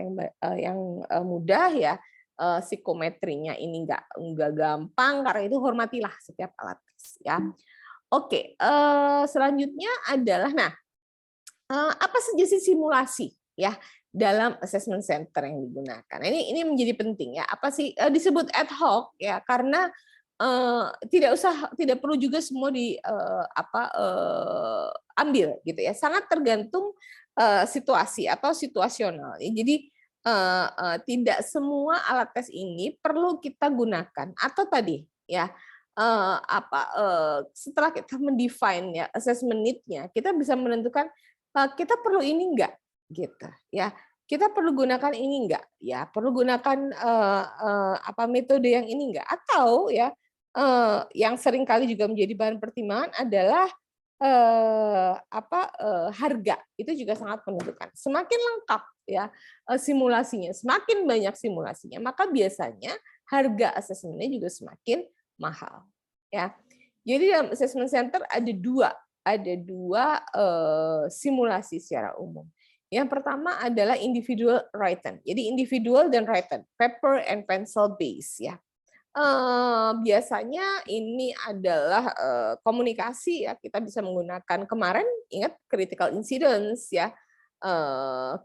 yang mudah ya. Psikometrinya ini nggak gampang, karena itu hormatilah setiap alat tes ya. Oke, selanjutnya adalah apa saja sih simulasi ya dalam assessment center yang digunakan. Ini menjadi penting ya. Apa sih disebut ad hoc ya, karena tidak perlu juga semua ambil gitu ya. Sangat tergantung situasi atau situasional. Jadi tidak semua alat tes ini perlu kita gunakan, atau tadi ya setelah kita mendefine ya assessment need-nya, kita bisa menentukan kita perlu ini enggak gitu ya. Kita perlu gunakan ini enggak ya, perlu gunakan metode yang ini enggak, atau ya yang sering kali juga menjadi bahan pertimbangan adalah harga. Itu juga sangat menentukan. Semakin lengkap ya simulasinya, semakin banyak simulasinya, maka biasanya harga assessment-nya juga semakin mahal ya. Jadi dalam assessment center ada dua simulasi secara umum. Yang pertama adalah individual written. Jadi individual dan written, paper and pencil base ya. Biasanya ini adalah komunikasi ya, kita bisa menggunakan kemarin ingat critical incidents ya.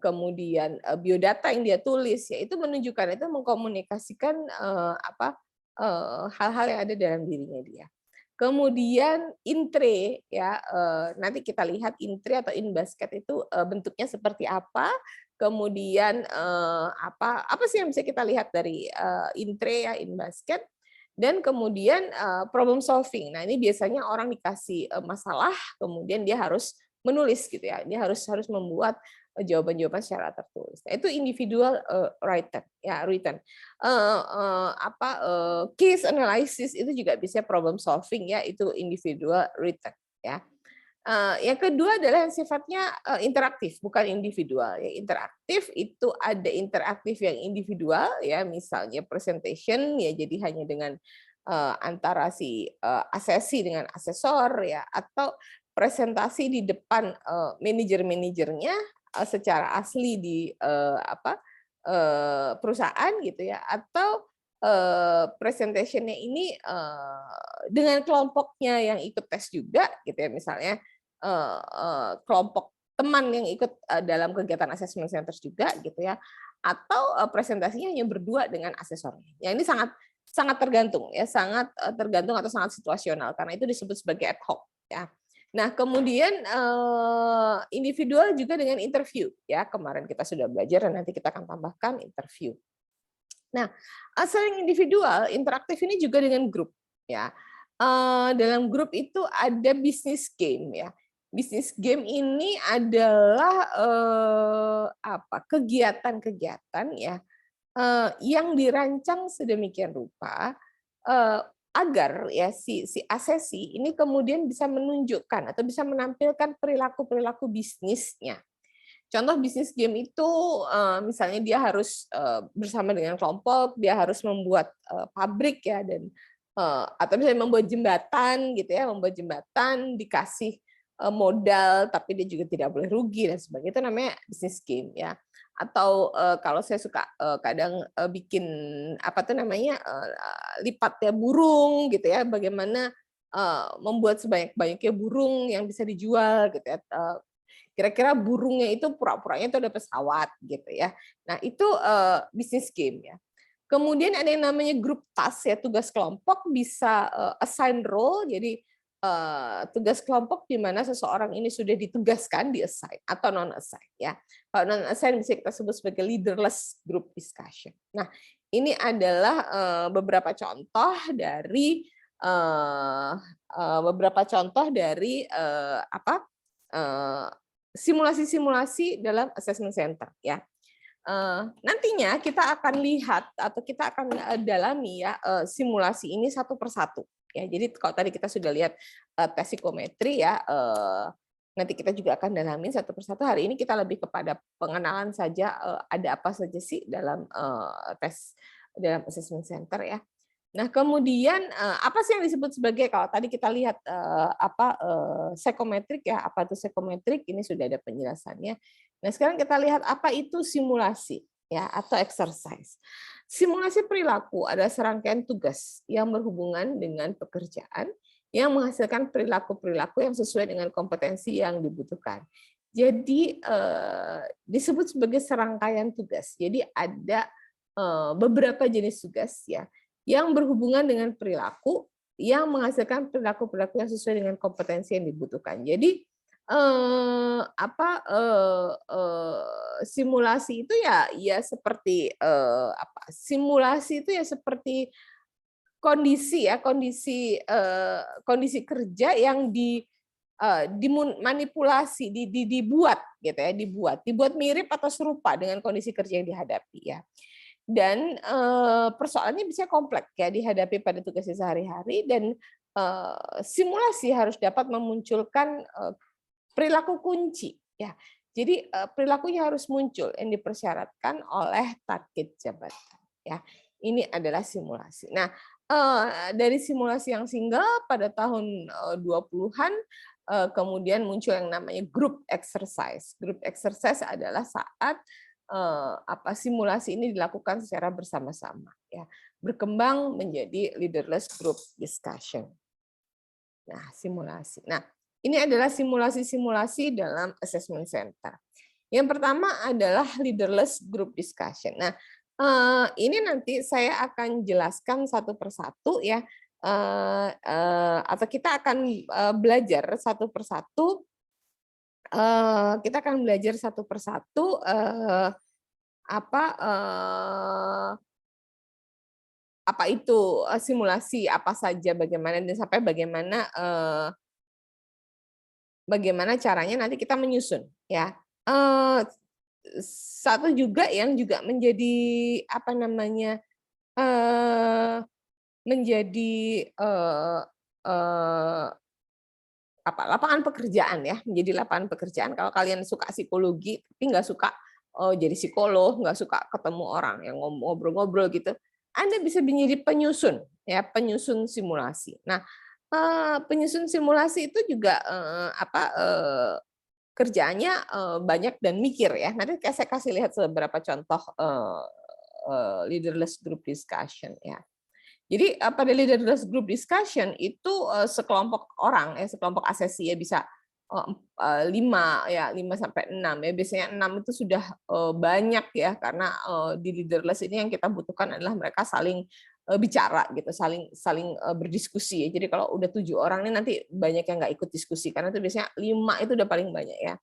Kemudian biodata yang dia tulis ya, itu menunjukkan, itu mengkomunikasikan hal-hal yang ada dalam dirinya dia. Kemudian intre ya, nanti kita lihat intre atau in basket itu bentuknya seperti apa. Kemudian apa sih yang bisa kita lihat dari intre ya, in basket. Dan kemudian problem solving. Nah, ini biasanya orang dikasih masalah, kemudian dia harus menulis gitu ya. Dia harus membuat jawaban-jawaban secara tertulis. Nah, itu individual written ya, written. Case analysis itu juga bisa problem solving ya, itu individual written ya. Yang kedua adalah yang sifatnya interaktif, bukan individual ya. Interaktif itu ada interaktif yang individual ya, misalnya presentation ya, jadi hanya dengan antara si asesi dengan asesor ya, atau presentasi di depan manajer-manajernya, secara asli di perusahaan gitu ya, atau presentation-nya ini dengan kelompoknya yang ikut tes juga gitu ya, misalnya kelompok teman yang ikut dalam kegiatan assessment centers juga gitu ya, atau presentasinya hanya berdua dengan asesornya. Ya ini sangat sangat tergantung ya, sangat tergantung atau sangat situasional karena itu disebut sebagai ad hoc ya. Nah, kemudian individual juga dengan interview ya. Kemarin kita sudah belajar dan nanti kita akan tambahkan interview. Nah, selain individual, interaktif ini juga dengan grup ya. Dalam grup itu ada business game ya. Business game ini adalah kegiatan-kegiatan ya yang dirancang sedemikian rupa agar ya si asesi ini kemudian bisa menunjukkan atau bisa menampilkan perilaku-perilaku bisnisnya. Contoh bisnis game itu misalnya dia harus bersama dengan kelompok, dia harus membuat pabrik ya dan atau misalnya membuat jembatan gitu ya, membuat jembatan dikasih modal tapi dia juga tidak boleh rugi dan sebagainya, itu namanya bisnis game ya. Atau kalau saya suka kadang bikin apa tuh namanya lipatnya burung gitu ya, bagaimana membuat sebanyak-banyaknya burung yang bisa dijual gitu ya. Kira-kira burungnya itu pura-puranya itu ada pesawat gitu ya. Nah, itu bisnis game ya. Kemudian ada yang namanya grup task ya, tugas kelompok bisa assign role, jadi tugas kelompok di mana seseorang ini sudah ditugaskan, di-assign atau non-assign ya. Kalau non-assign bisa kita sebut sebagai leaderless group discussion. Nah, ini adalah beberapa contoh dari simulasi-simulasi dalam assessment center ya. Nantinya kita akan lihat atau kita akan dalami ya simulasi ini satu persatu ya. Jadi kalau tadi kita sudah lihat tes psikometri ya, nanti kita juga akan dalamin satu persatu. Hari ini kita lebih kepada pengenalan saja ada apa saja sih dalam tes dalam assessment center ya. Nah, kemudian apa sih yang disebut sebagai, kalau tadi kita lihat psikometrik ya, apa itu psikometrik, ini sudah ada penjelasannya. Nah, sekarang kita lihat apa itu simulasi ya atau exercise. Simulasi perilaku adalah serangkaian tugas yang berhubungan dengan pekerjaan yang menghasilkan perilaku-perilaku yang sesuai dengan kompetensi yang dibutuhkan. Jadi disebut sebagai serangkaian tugas. Jadi ada beberapa jenis tugas ya yang berhubungan dengan perilaku yang menghasilkan perilaku-perilaku yang sesuai dengan kompetensi yang dibutuhkan. Jadi simulasi itu ya seperti simulasi itu ya seperti kondisi kerja yang dimanipulasi, dibuat gitu ya, dibuat mirip atau serupa dengan kondisi kerja yang dihadapi ya. Dan persoalannya bisa kompleks ya dihadapi pada tugasnya sehari-hari, dan simulasi harus dapat memunculkan perilaku kunci ya. Jadi perilakunya harus muncul yang dipersyaratkan oleh target jabatan ya. Ini adalah simulasi. Nah, dari simulasi yang single pada tahun 20-an kemudian muncul yang namanya group exercise. Group exercise adalah saat simulasi ini dilakukan secara bersama-sama ya, berkembang menjadi leaderless group discussion. Nah, simulasi. Nah, ini adalah simulasi-simulasi dalam assessment center. Yang pertama adalah leaderless group discussion. Nah, ini nanti saya akan jelaskan satu persatu ya, atau kita akan belajar satu persatu. Kita akan belajar satu persatu apa itu simulasi apa saja, bagaimana dan sampai bagaimana caranya nanti kita menyusun ya. Satu juga yang juga menjadi menjadi lapangan pekerjaan ya, menjadi lapangan pekerjaan. Kalau kalian suka psikologi tapi nggak suka jadi psikolog, nggak suka ketemu orang yang ngobrol-ngobrol gitu, Anda bisa menjadi penyusun ya, penyusun simulasi. Nah, penyusun simulasi itu juga kerjaannya banyak dan mikir ya. Nanti saya kasih lihat beberapa contoh leaderless group discussion ya. Jadi pada leaderless group discussion itu sekelompok orang ya, sekelompok asesi ya bisa 5 sampai 6 ya. Biasanya 6 itu sudah banyak ya, karena di leaderless ini yang kita butuhkan adalah mereka saling bicara gitu, saling berdiskusi ya. Jadi kalau udah 7 orang ini nanti banyak yang nggak ikut diskusi, karena itu biasanya 5 itu udah paling banyak ya.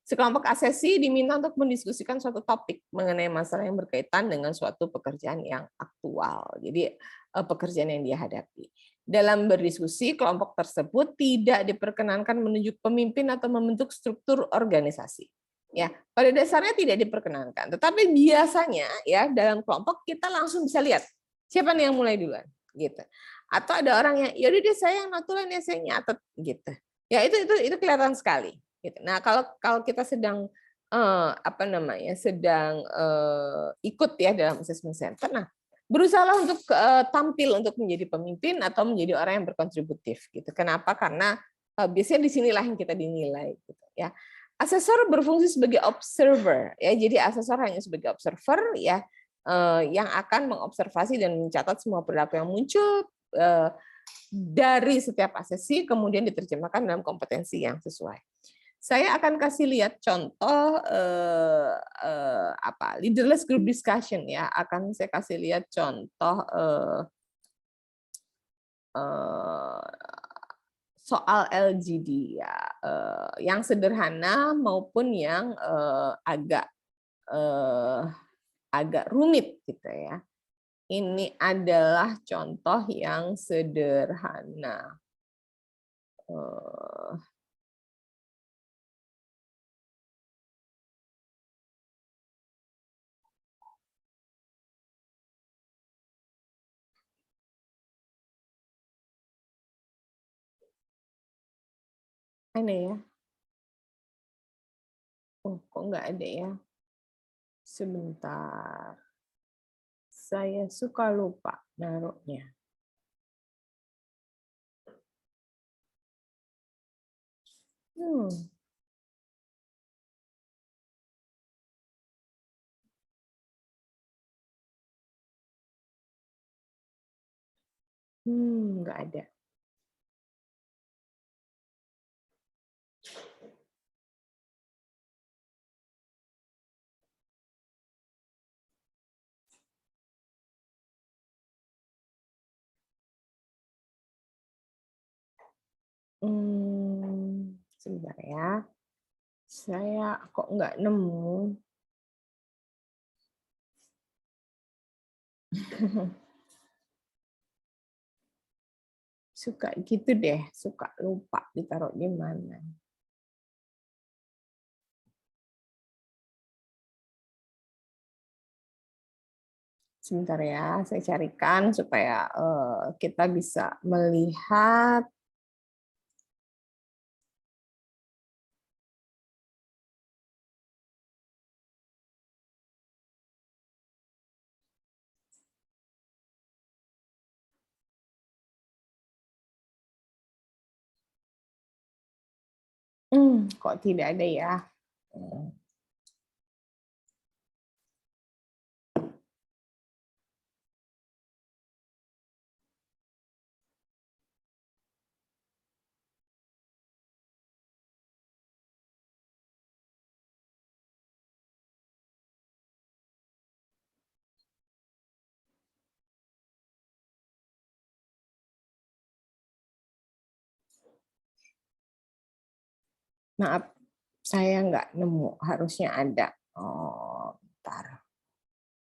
Sekelompok asesi diminta untuk mendiskusikan suatu topik mengenai masalah yang berkaitan dengan suatu pekerjaan yang aktual. Jadi pekerjaan yang dia hadapi. Dalam berdiskusi, kelompok tersebut tidak diperkenankan menunjuk pemimpin atau membentuk struktur organisasi. Ya, pada dasarnya tidak diperkenankan. Tetapi biasanya ya dalam kelompok kita langsung bisa lihat siapa nih yang mulai duluan, gitu. Atau ada orang yang, yaudah deh saya yang notulen ya, saya nyatet, gitu. Ya itu kelihatan sekali. Gitu. Nah, kalau kita sedang sedang ikut ya dalam assessment center, nah berusaha untuk tampil untuk menjadi pemimpin atau menjadi orang yang berkontributif. Gitu. Kenapa? Karena biasanya disinilah yang kita dinilai. Gitu, ya. Asesor berfungsi sebagai observer, ya. Jadi asesor hanya sebagai observer, ya, yang akan mengobservasi dan mencatat semua perilaku yang muncul dari setiap asesi, kemudian diterjemahkan dalam kompetensi yang sesuai. Saya akan kasih lihat contoh leaderless group discussion ya. Akan saya kasih lihat contoh soal LGD ya, yang sederhana maupun yang agak rumit gitu ya. Ini adalah contoh yang sederhana. Aneh ya. Oh, kok nggak ada ya? Sebentar. Saya suka lupa naruhnya. Nggak ada. Sebentar ya. Saya kok nggak nemu. Suka gitu deh, suka lupa ditaruh di mana. Sebentar ya, saya carikan supaya kita bisa melihat. Kok tidak ada ya? Maaf, saya nggak nemu. Harusnya ada. Oh, bentar.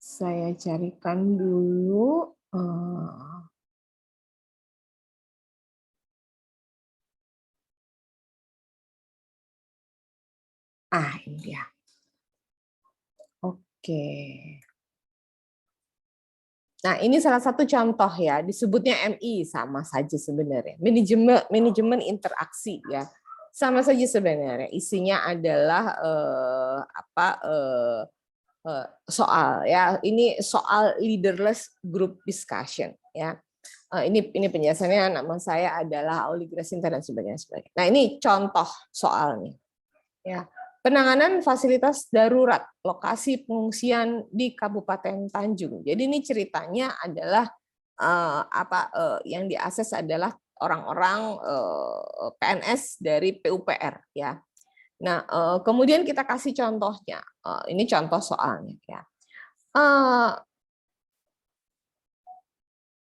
Saya carikan dulu. Ini dia. Oke. Nah, ini salah satu contoh ya, disebutnya MI, sama saja sebenarnya. Manajemen interaksi ya. Sama saja sebenarnya. Isinya adalah soal ya. Ini soal leaderless group discussion ya. Ini penjelasannya, nama saya adalah Auli Grasinta dan sebagainya. Nah, ini contoh soalnya. Ya. penanganan fasilitas darurat lokasi pengungsian di Kabupaten Tanjung. Jadi ini ceritanya adalah yang diakses adalah orang-orang PNS dari PUPR ya. Nah, kemudian kita kasih contohnya. Ini contoh soalnya ya.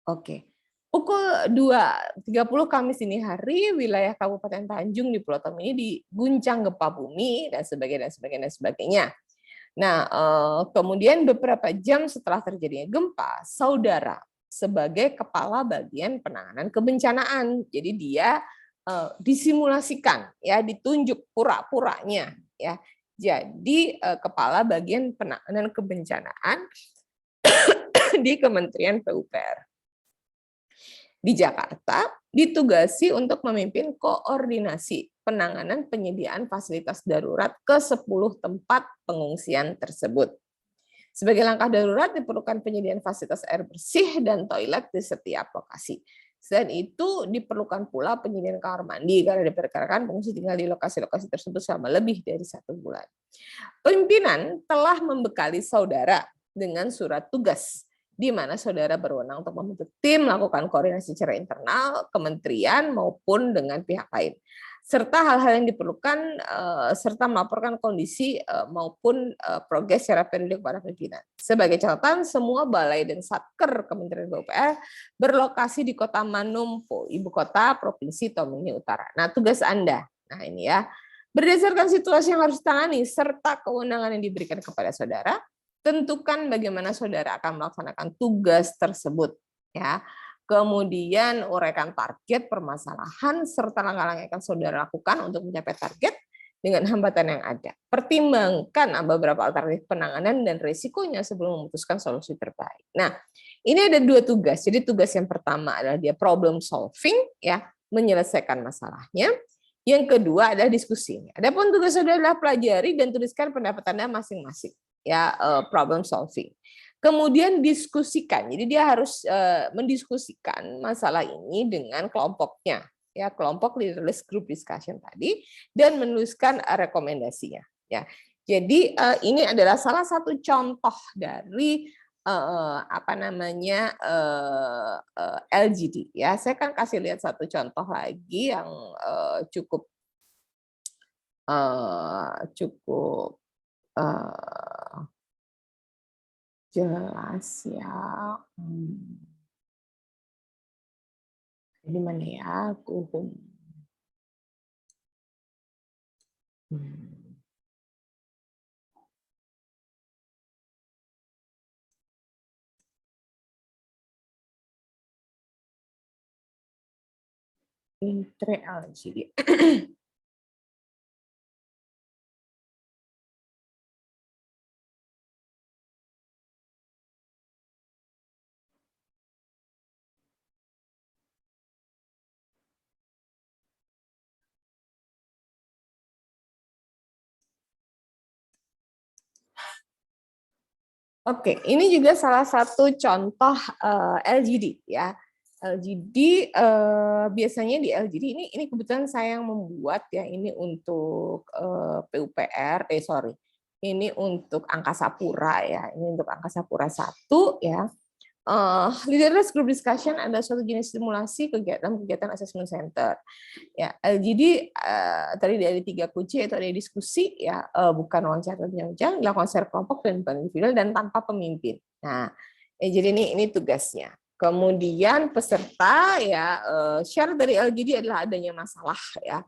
Oke. Pukul 2.30 Kamis dini hari, wilayah Kabupaten Tanjung di Pulau Tom ini diguncang gempa bumi dan sebagainya. Nah, kemudian beberapa jam setelah terjadinya gempa, saudara sebagai kepala bagian penanganan kebencanaan, jadi dia disimulasikan, ya, ditunjuk pura-puranya, ya, jadi kepala bagian penanganan kebencanaan di Kementerian PUPR. Di Jakarta ditugasi untuk memimpin koordinasi penanganan penyediaan fasilitas darurat ke 10 tempat pengungsian tersebut. Sebagai langkah darurat diperlukan penyediaan fasilitas air bersih dan toilet di setiap lokasi. Selain itu diperlukan pula penyediaan kamar mandi karena diperkirakan pengungsi tinggal di lokasi-lokasi tersebut selama lebih dari 1 bulan. Pimpinan telah membekali saudara dengan surat tugas di mana saudara berwenang untuk membentuk tim melakukan koordinasi secara internal, kementerian maupun dengan pihak lain, serta hal-hal yang diperlukan serta melaporkan kondisi maupun progres secara periodik kepada pimpinan. Sebagai catatan, semua balai dan satker Kementerian PUPR berlokasi di Kota Manumpo, ibu kota Provinsi Tomini Utara. Nah, tugas Anda, nah ini ya, berdasarkan situasi yang harus ditangani serta kewenangan yang diberikan kepada saudara, tentukan bagaimana saudara akan melaksanakan tugas tersebut, ya. Kemudian uraikan target permasalahan serta langkah-langkah yang akan saudara lakukan untuk mencapai target dengan hambatan yang ada. Pertimbangkan beberapa alternatif penanganan dan risikonya sebelum memutuskan solusi terbaik. Nah, ini ada 2 tugas. Jadi tugas yang pertama adalah dia problem solving, ya, menyelesaikan masalahnya. Yang kedua adalah diskusi. Adapun tugas saudara adalah pelajari dan tuliskan pendapat Anda masing-masing, ya, problem solving. Kemudian diskusikan. Jadi dia harus mendiskusikan masalah ini dengan kelompoknya, ya, kelompok leaderless group discussion tadi, dan menuliskan rekomendasinya, ya. Jadi ini adalah salah satu contoh dari LGD, ya. Saya akan kasih lihat satu contoh lagi yang cukup jelas, ya. Ini mana ya aku? Intre LGD. Oke, ini juga salah satu contoh LGD, ya. LGD biasanya di LGD ini kebetulan saya yang membuat, ya, ini untuk PUPR, ini untuk Angkasa Pura, ya, ini untuk Angkasa Pura 1, ya. Leaderless group discussion adalah suatu jenis simulasi kegiatan assessment center. Ya, LGD tadi dari 3 kunci, yaitu ada diskusi, ya, bukan wawancara bincang-bincang, dilakukan secara kelompok dan individual dan tanpa pemimpin. Nah, jadi ini tugasnya. Kemudian peserta, ya, syarat dari LGD adalah adanya masalah, ya,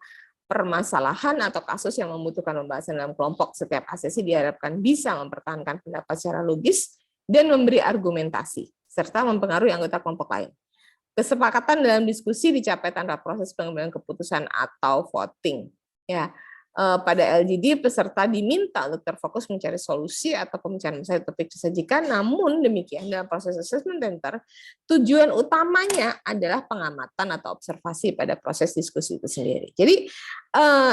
permasalahan atau kasus yang membutuhkan pembahasan dalam kelompok. Setiap asesi diharapkan bisa mempertahankan pendapat secara logis dan memberi argumentasi serta mempengaruhi anggota kelompok lain. Kesepakatan dalam diskusi dicapai tanpa proses pengambilan keputusan atau voting. Ya, pada LGD peserta diminta untuk terfokus mencari solusi atau pembicaraan masalah topik disajikan. Namun demikian dalam proses assessment center tujuan utamanya adalah pengamatan atau observasi pada proses diskusi itu sendiri. Jadi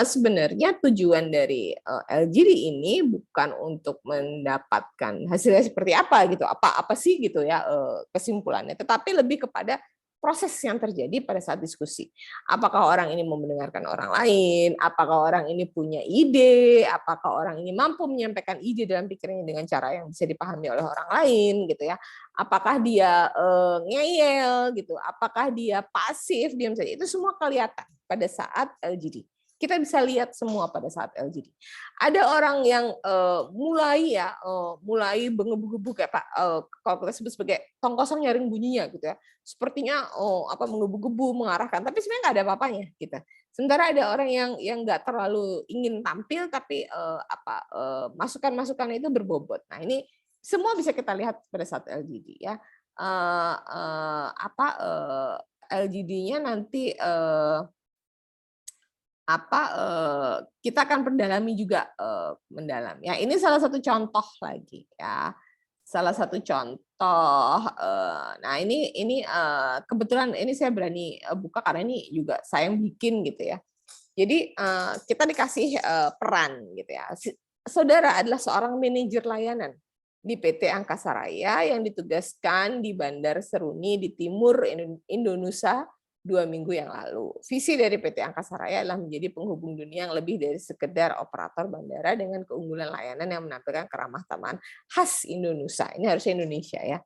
sebenarnya tujuan dari LGD ini bukan untuk mendapatkan hasilnya seperti apa gitu, apa sih gitu, ya, kesimpulannya, tetapi lebih kepada proses yang terjadi pada saat diskusi. Apakah orang ini mau mendengarkan orang lain, apakah orang ini punya ide, apakah orang ini mampu menyampaikan ide dalam pikirannya dengan cara yang bisa dipahami oleh orang lain gitu ya. Apakah dia ngeyel gitu, apakah dia pasif, diam saja. Itu semua kelihatan pada saat LGD. Kita bisa lihat semua pada saat LGD. Ada orang yang mulai menggebu-gebu kayak Pak, kalau kita sebut sebagai tong kosong nyaring bunyinya gitu ya. Sepertinya menggebu-gebu mengarahkan, tapi sebenarnya nggak ada apa-apanya gitu. Sementara ada orang yang nggak terlalu ingin tampil, tapi masukan-masukan itu berbobot. Nah ini semua bisa kita lihat pada saat LGD ya. LGD-nya nanti kita akan perdalami juga mendalam ya. Ini salah satu contoh lagi ya, salah satu contoh. Nah ini kebetulan ini saya berani buka karena ini juga saya yang bikin gitu ya. Jadi kita dikasih peran gitu ya. Saudara adalah seorang manajer layanan di PT Angkasa Raya yang ditugaskan di Bandar Seruni di timur Indonesia 2 minggu yang lalu. Visi dari PT Angkasa Raya adalah menjadi penghubung dunia yang lebih dari sekedar operator bandara dengan keunggulan layanan yang menampilkan keramah-tamahan khas Indonesia. Ini harusnya Indonesia ya.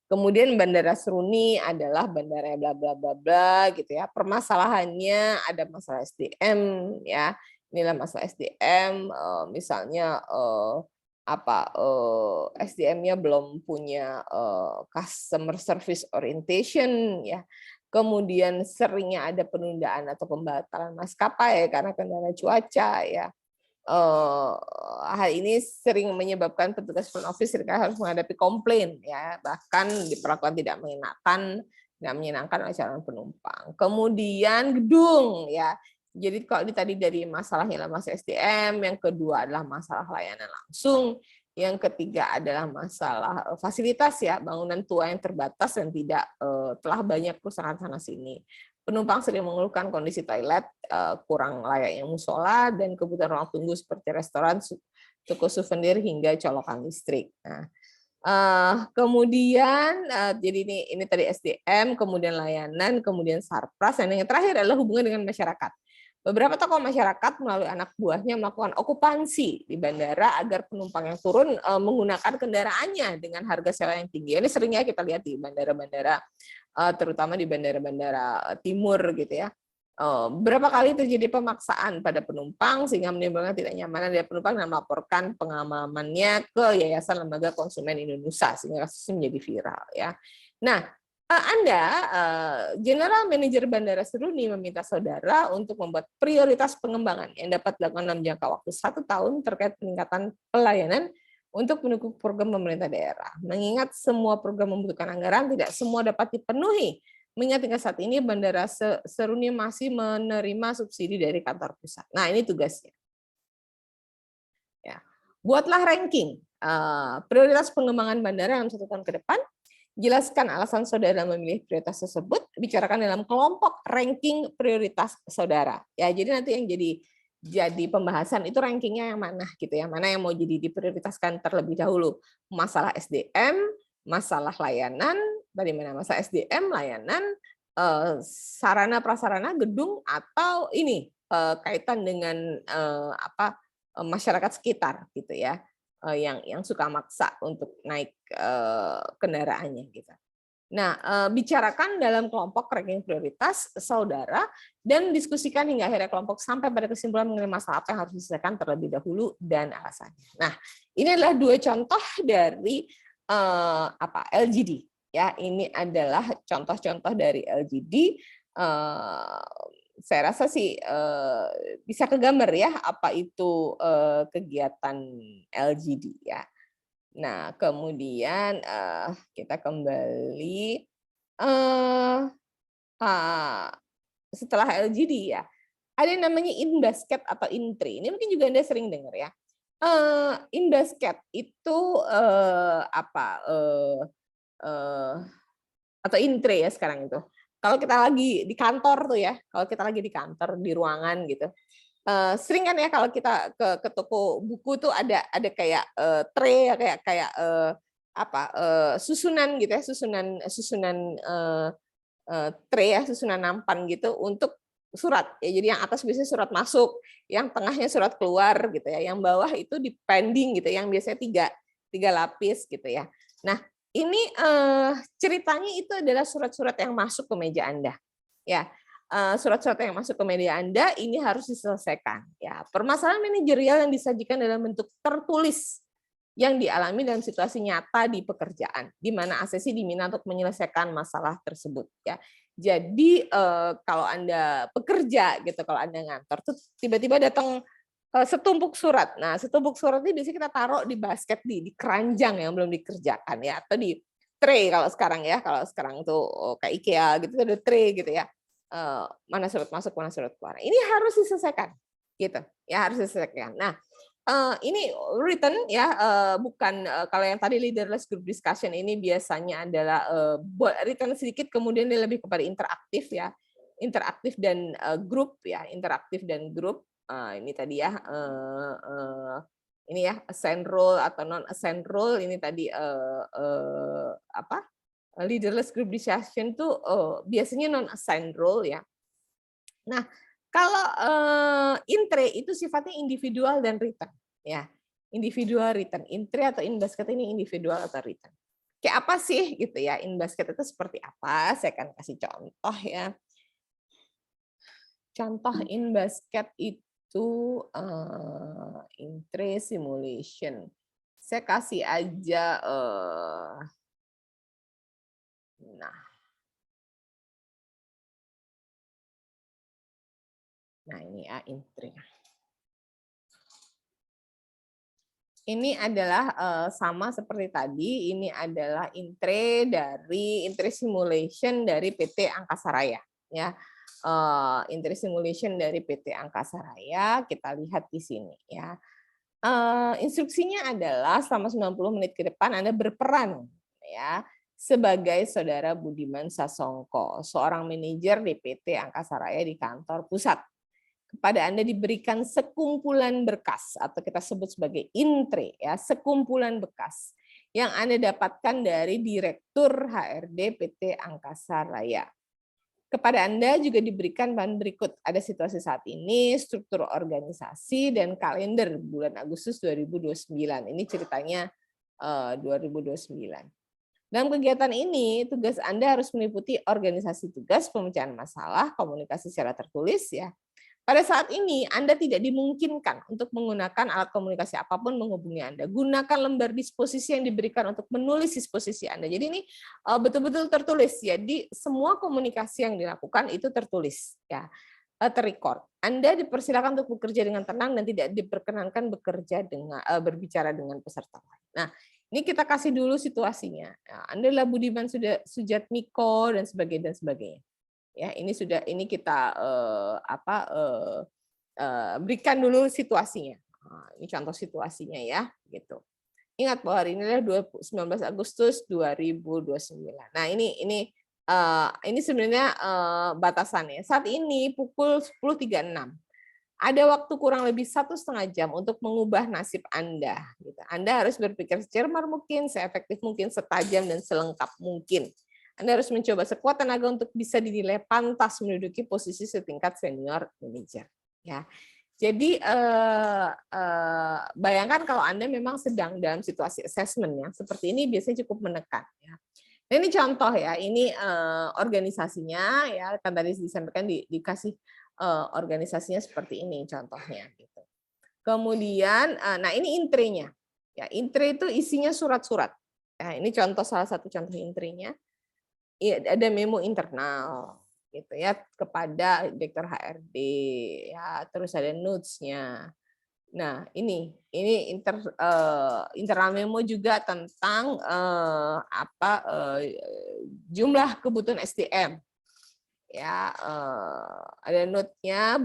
Kemudian Bandara Seruni adalah bandara bla bla bla bla gitu ya. Permasalahannya ada masalah SDM ya. Inilah masalah SDM, misalnya SDM-nya belum punya customer service orientation ya. Kemudian seringnya ada penundaan atau pembatalan maskapai karena kendala cuaca ya. Hal ini sering menyebabkan petugas front office harus menghadapi komplain ya, bahkan diperlakukan tidak menyenangkan oleh calon penumpang. Kemudian gedung ya. Jadi kalau tadi dari masalahnya masalah SDM, yang kedua adalah masalah layanan langsung, yang ketiga adalah masalah fasilitas ya, bangunan tua yang terbatas dan tidak telah banyak perusahaan sana sini. Penumpang sering mengeluhkan kondisi toilet kurang layaknya musola dan kebutuhan ruang tunggu seperti restoran, toko souvenir hingga colokan listrik. Nah, kemudian jadi ini tadi SDM, kemudian layanan, kemudian sarpras, dan yang terakhir adalah hubungan dengan masyarakat. Beberapa tokoh masyarakat melalui anak buahnya melakukan okupansi di bandara agar penumpang yang turun menggunakan kendaraannya dengan harga sewa yang tinggi. Ini seringnya kita lihat di bandara-bandara, terutama di bandara-bandara timur gitu ya. Berapa kali terjadi pemaksaan pada penumpang sehingga menimbulkan tidak nyamanan dari penumpang dan melaporkan pengamamannya ke Yayasan Lembaga Konsumen Indonesia sehingga kasusnya menjadi viral ya. Nah, Anda, General Manager Bandara Seruni meminta saudara untuk membuat prioritas pengembangan yang dapat dilakukan dalam jangka waktu 1 tahun terkait peningkatan pelayanan untuk mendukung program pemerintah daerah. Mengingat semua program membutuhkan anggaran, tidak semua dapat dipenuhi. Mengingat hingga saat ini Bandara Seruni masih menerima subsidi dari kantor pusat. Nah, ini tugasnya. Ya. Buatlah ranking prioritas pengembangan bandara dalam 1 tahun ke depan. Jelaskan alasan saudara memilih prioritas tersebut, bicarakan dalam kelompok ranking prioritas saudara. Ya, jadi nanti yang jadi pembahasan itu rankingnya yang mana gitu ya, mana yang mau jadi diprioritaskan terlebih dahulu. Masalah SDM, masalah layanan, dari mana masalah SDM, layanan, sarana prasarana, gedung, atau ini kaitan dengan masyarakat sekitar gitu ya. Yang suka maksa untuk naik kendaraannya gitu. Nah, bicarakan dalam kelompok ranking prioritas saudara dan diskusikan hingga akhirnya kelompok sampai pada kesimpulan mengenai masalah apa yang harus diselesaikan terlebih dahulu dan alasannya. Nah, ini adalah 2 contoh dari LGD ya. Ini adalah contoh-contoh dari LGD. Saya rasa sih bisa kegambar ya apa itu kegiatan LGD ya. Nah, kemudian kita kembali setelah LGD ya. Ada yang namanya in-basket atau in-tray. Ini mungkin juga Anda sering dengar ya. In-basket itu atau in-tray ya sekarang itu. Kalau kita lagi di kantor tuh ya, kalau kita lagi di kantor di ruangan gitu, sering kan ya kalau kita ke toko buku tuh ada kayak tray ya, kayak susunan gitu ya, susunan tray ya, susunan nampan gitu untuk surat ya. Jadi yang atas biasanya surat masuk, yang tengahnya surat keluar gitu ya, yang bawah itu di pending gitu, yang biasanya tiga lapis gitu ya. Nah, ini ceritanya itu adalah surat-surat yang masuk ke meja Anda. Ya, surat-surat yang masuk ke meja Anda ini harus diselesaikan. Ya, permasalahan manajerial yang disajikan dalam bentuk tertulis yang dialami dalam situasi nyata di pekerjaan, di mana ACC diminta untuk menyelesaikan masalah tersebut. Ya, jadi kalau Anda bekerja gitu, kalau Anda ngantor, tuh tiba-tiba datang setumpuk surat. Nah, setumpuk surat ini biasanya kita taruh di basket, di keranjang yang belum dikerjakan ya, atau di tray kalau sekarang ya. Kalau sekarang tuh kayak IKEA gitu ada tray gitu ya. Mana surat masuk, mana surat keluar. Ini harus diselesaikan gitu. Ya, harus diselesaikan. Nah, ini written ya, bukan kalau yang tadi leaderless group discussion ini biasanya adalah buat written sedikit, kemudian dia lebih kepada interaktif ya, interaktif dan grup ya, interaktif dan grup. Ini tadi ya, ini ya assign role atau non assign role ini tadi apa leaderless group discussion tuh biasanya non assign role ya. Nah, kalau intre itu sifatnya individual dan written ya. Individual written. Intre atau in basket ini individual atau written. Kayak apa sih gitu ya? In basket itu seperti apa? Saya akan kasih contoh ya. Contoh in basket itu intre simulation. Saya kasih aja nah ini ya intre. Ini adalah sama seperti tadi, ini adalah intre simulation dari PT Angkasa Raya ya. Intre simulation dari PT Angkasa Raya, kita lihat di sini ya. Instruksinya adalah selama 90 menit ke depan Anda berperan ya sebagai saudara Budiman Sasongko, seorang manajer di PT Angkasa Raya di kantor pusat. Kepada Anda diberikan sekumpulan berkas atau kita sebut sebagai intre ya, sekumpulan bekas yang Anda dapatkan dari Direktur HRD PT Angkasa Raya. Kepada Anda juga diberikan bahan berikut, ada situasi saat ini, struktur organisasi dan kalender bulan Agustus 2029. Ini ceritanya 2029. Dalam kegiatan ini, tugas Anda harus meliputi organisasi tugas, pemecahan masalah, komunikasi secara tertulis ya. Pada saat ini, Anda tidak dimungkinkan untuk menggunakan alat komunikasi apapun menghubungi Anda. Gunakan lembar disposisi yang diberikan untuk menulis disposisi Anda. Jadi ini betul-betul tertulis. Jadi semua komunikasi yang dilakukan itu tertulis, ya, terrecord. Anda dipersilakan untuk bekerja dengan tenang dan tidak diperkenankan bekerja dengan berbicara dengan peserta lain. Nah, ini kita kasih dulu situasinya. Nah, Anda adalah Budiman Sujatmiko dan sebagainya. Ya, ini kita berikan dulu situasinya. Nah, ini contoh situasinya ya, gitu. Ingat bahwa hari ini adalah 19 Agustus 2029. Nah, ini sebenarnya batasannya. Saat ini pukul 10.36. Ada waktu kurang lebih 1,5 jam untuk mengubah nasib Anda. Gitu. Anda harus berpikir secermat mungkin, seefektif mungkin, setajam dan selengkap mungkin. Anda harus mencoba sekuat tenaga untuk bisa dinilai pantas menduduki posisi setingkat senior manager. Ya, jadi bayangkan kalau Anda memang sedang dalam situasi assessment yang seperti ini, biasanya cukup menekan. Ya. Nah, ini contoh ya, ini organisasinya ya, kan tadi disampaikan dikasih organisasinya seperti ini contohnya. Gitu. Kemudian, nah ini intrenya. Ya, intre itu isinya surat-surat. Nah, ini salah satu contoh intrenya. Ada memo internal gitu ya kepada Direktur HRD ya, terus ada notes-nya. Nah, ini internal memo juga tentang jumlah kebutuhan SDM. Ya, ada note-nya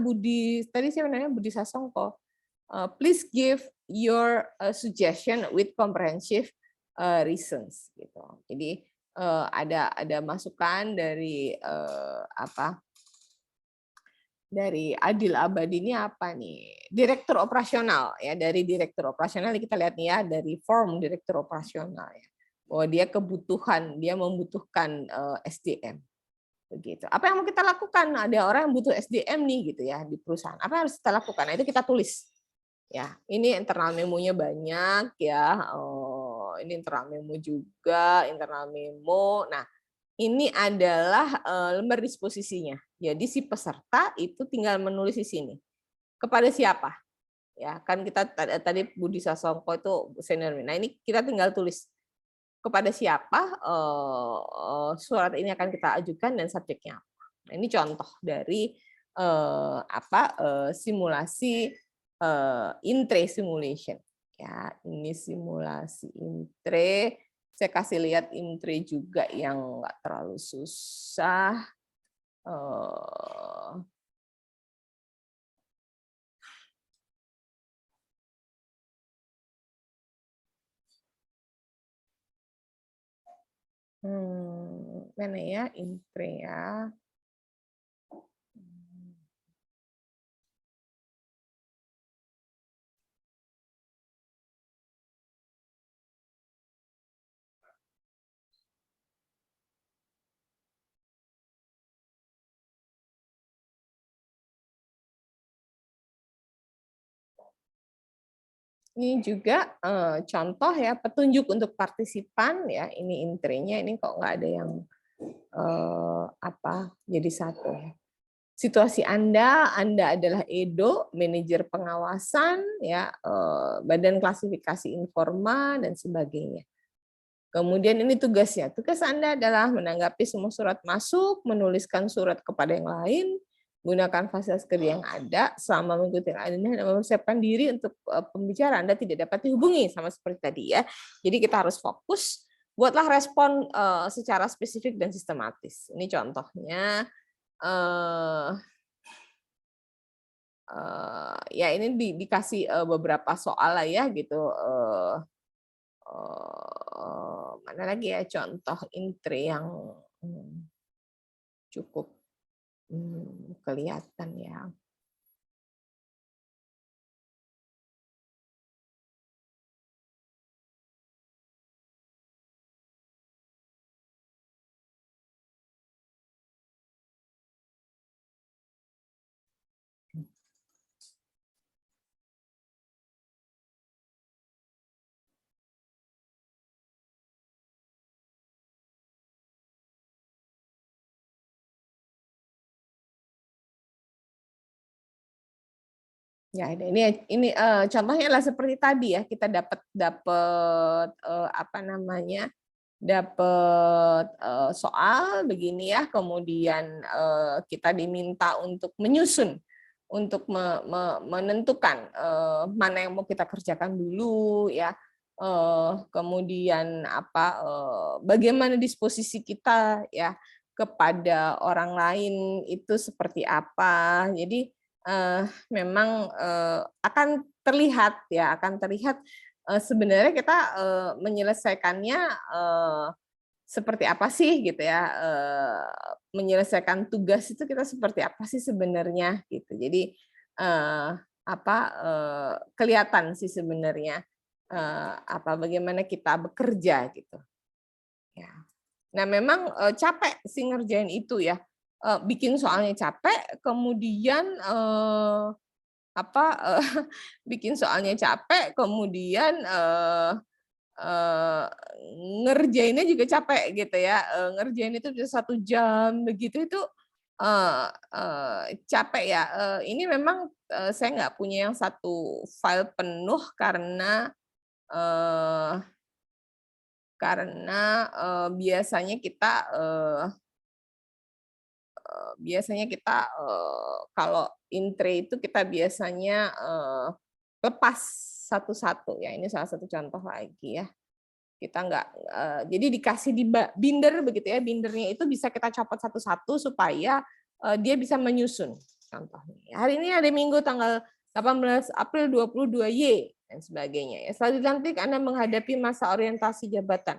tadi saya namanya Budi Sasongko. Please give your suggestion with comprehensive reasons gitu. Jadi ada masukan dari dari Adil Abadi ini apa nih? Direktur operasional ya, dari direktur operasional kita lihat nih ya, dari form direktur operasional ya. Bahwa dia membutuhkan SDM. Begitu. Apa yang mau kita lakukan? Ada orang yang butuh SDM nih gitu ya di perusahaan. Apa yang harus kita lakukan? Nah, itu kita tulis. Ya, ini internal memonya banyak ya. Oh, ini internal memo juga, internal memo. Nah, ini adalah lembar disposisinya. Jadi si peserta itu tinggal menulis di sini. Kepada siapa? Ya, kan kita tadi Budi Sasongko itu senior. Nah, ini kita tinggal tulis kepada siapa surat ini akan kita ajukan dan subjeknya apa. Nah, ini contoh dari simulasi intre simulation. Ya, ini simulasi intre. Saya kasih lihat intre juga yang nggak terlalu susah. Mana ya intre ya? Ini juga contoh ya petunjuk untuk partisipan ya. Ini intrenya ini kok nggak ada yang jadi satu. Situasi Anda adalah Edo, manajer pengawasan ya, badan klasifikasi informa dan sebagainya. Kemudian ini tugasnya. Tugas Anda adalah menanggapi semua surat masuk, menuliskan surat kepada yang lain, gunakan fasilitas kerja yang ada selama mengikuti dan mempersiapkan diri untuk pembicaraan. Anda tidak dapat dihubungi sama seperti tadi ya. Jadi kita harus fokus, buatlah respon secara spesifik dan sistematis. Ini contohnya. Ya ini dikasih beberapa soal lah ya gitu. Mana lagi ya contoh intre yang cukup kelihatan ya. Ya, ini contohnya adalah seperti tadi ya, kita dapat soal begini ya, kemudian kita diminta untuk menyusun, untuk menentukan mana yang mau kita kerjakan dulu ya, kemudian bagaimana disposisi kita ya kepada orang lain itu seperti apa. Jadi memang akan terlihat sebenarnya kita menyelesaikannya seperti apa sih gitu ya, menyelesaikan tugas itu kita seperti apa sih sebenarnya gitu. Jadi kelihatan sih sebenarnya bagaimana kita bekerja gitu. Ya. Nah memang capek sih ngerjain itu ya, bikin soalnya capek, kemudian bikin soalnya capek, kemudian ngerjainnya juga capek gitu ya, ngerjain itu bisa 1 jam begitu itu capek ya. Ini memang saya nggak punya yang satu file penuh karena biasanya kita kalau intre itu kita biasanya lepas satu-satu ya. Ini salah satu contoh lagi ya. Kita nggak jadi dikasih di binder begitu ya. Bindernya itu bisa kita copot satu-satu supaya dia bisa menyusun contohnya. Hari ini hari Minggu tanggal 18 April 22Y dan sebagainya ya. Setelah dilantik Anda menghadapi masa orientasi jabatan.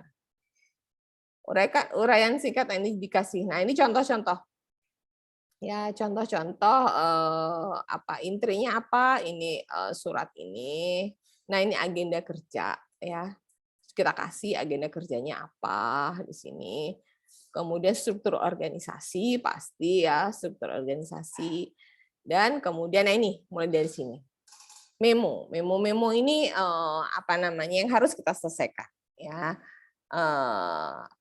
Uraian singkat ini dikasih. Nah, ini contoh-contoh. Ya, contoh-contoh intrinya apa? Ini surat ini. Nah, ini agenda kerja ya. Kita kasih agenda kerjanya apa di sini. Kemudian struktur organisasi pasti ya, struktur organisasi. Dan kemudian nah ini mulai dari sini. Memo ini apa namanya yang harus kita selesaikan ya.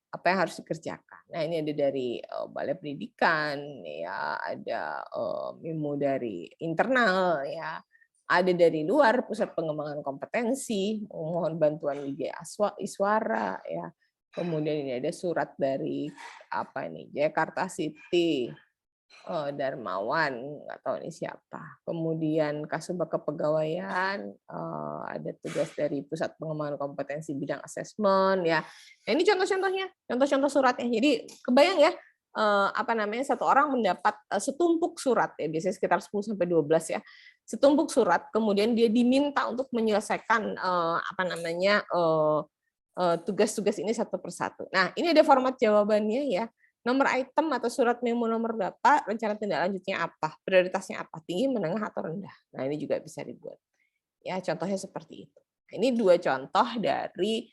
Apa yang harus dikerjakan. Nah, ini ada dari Balai Pendidikan ya, ada memo dari internal ya. Ada dari luar Pusat Pengembangan Kompetensi, mohon bantuan Wijaya Iswara ya. Kemudian ini ada surat dari apa ini? Jakarta City. Darmawan, nggak tahu ini siapa. Kemudian Kasubag Kepegawaian, ada tugas dari Pusat Pengembangan Kompetensi Bidang Asesmen ya. Nah, ini contoh-contohnya, contoh-contoh suratnya. Jadi kebayang ya, apa namanya satu orang mendapat setumpuk surat ya, biasanya sekitar 10 sampai 12 ya. Setumpuk surat, kemudian dia diminta untuk menyelesaikan apa namanya tugas-tugas ini satu persatu. Nah, ini ada format jawabannya ya. Nomor item atau surat memo nomor berapa, rencana tindak lanjutnya apa, prioritasnya apa, tinggi, menengah, atau rendah. Nah, ini juga bisa dibuat. Ya, contohnya seperti itu. Nah, ini 2 contoh dari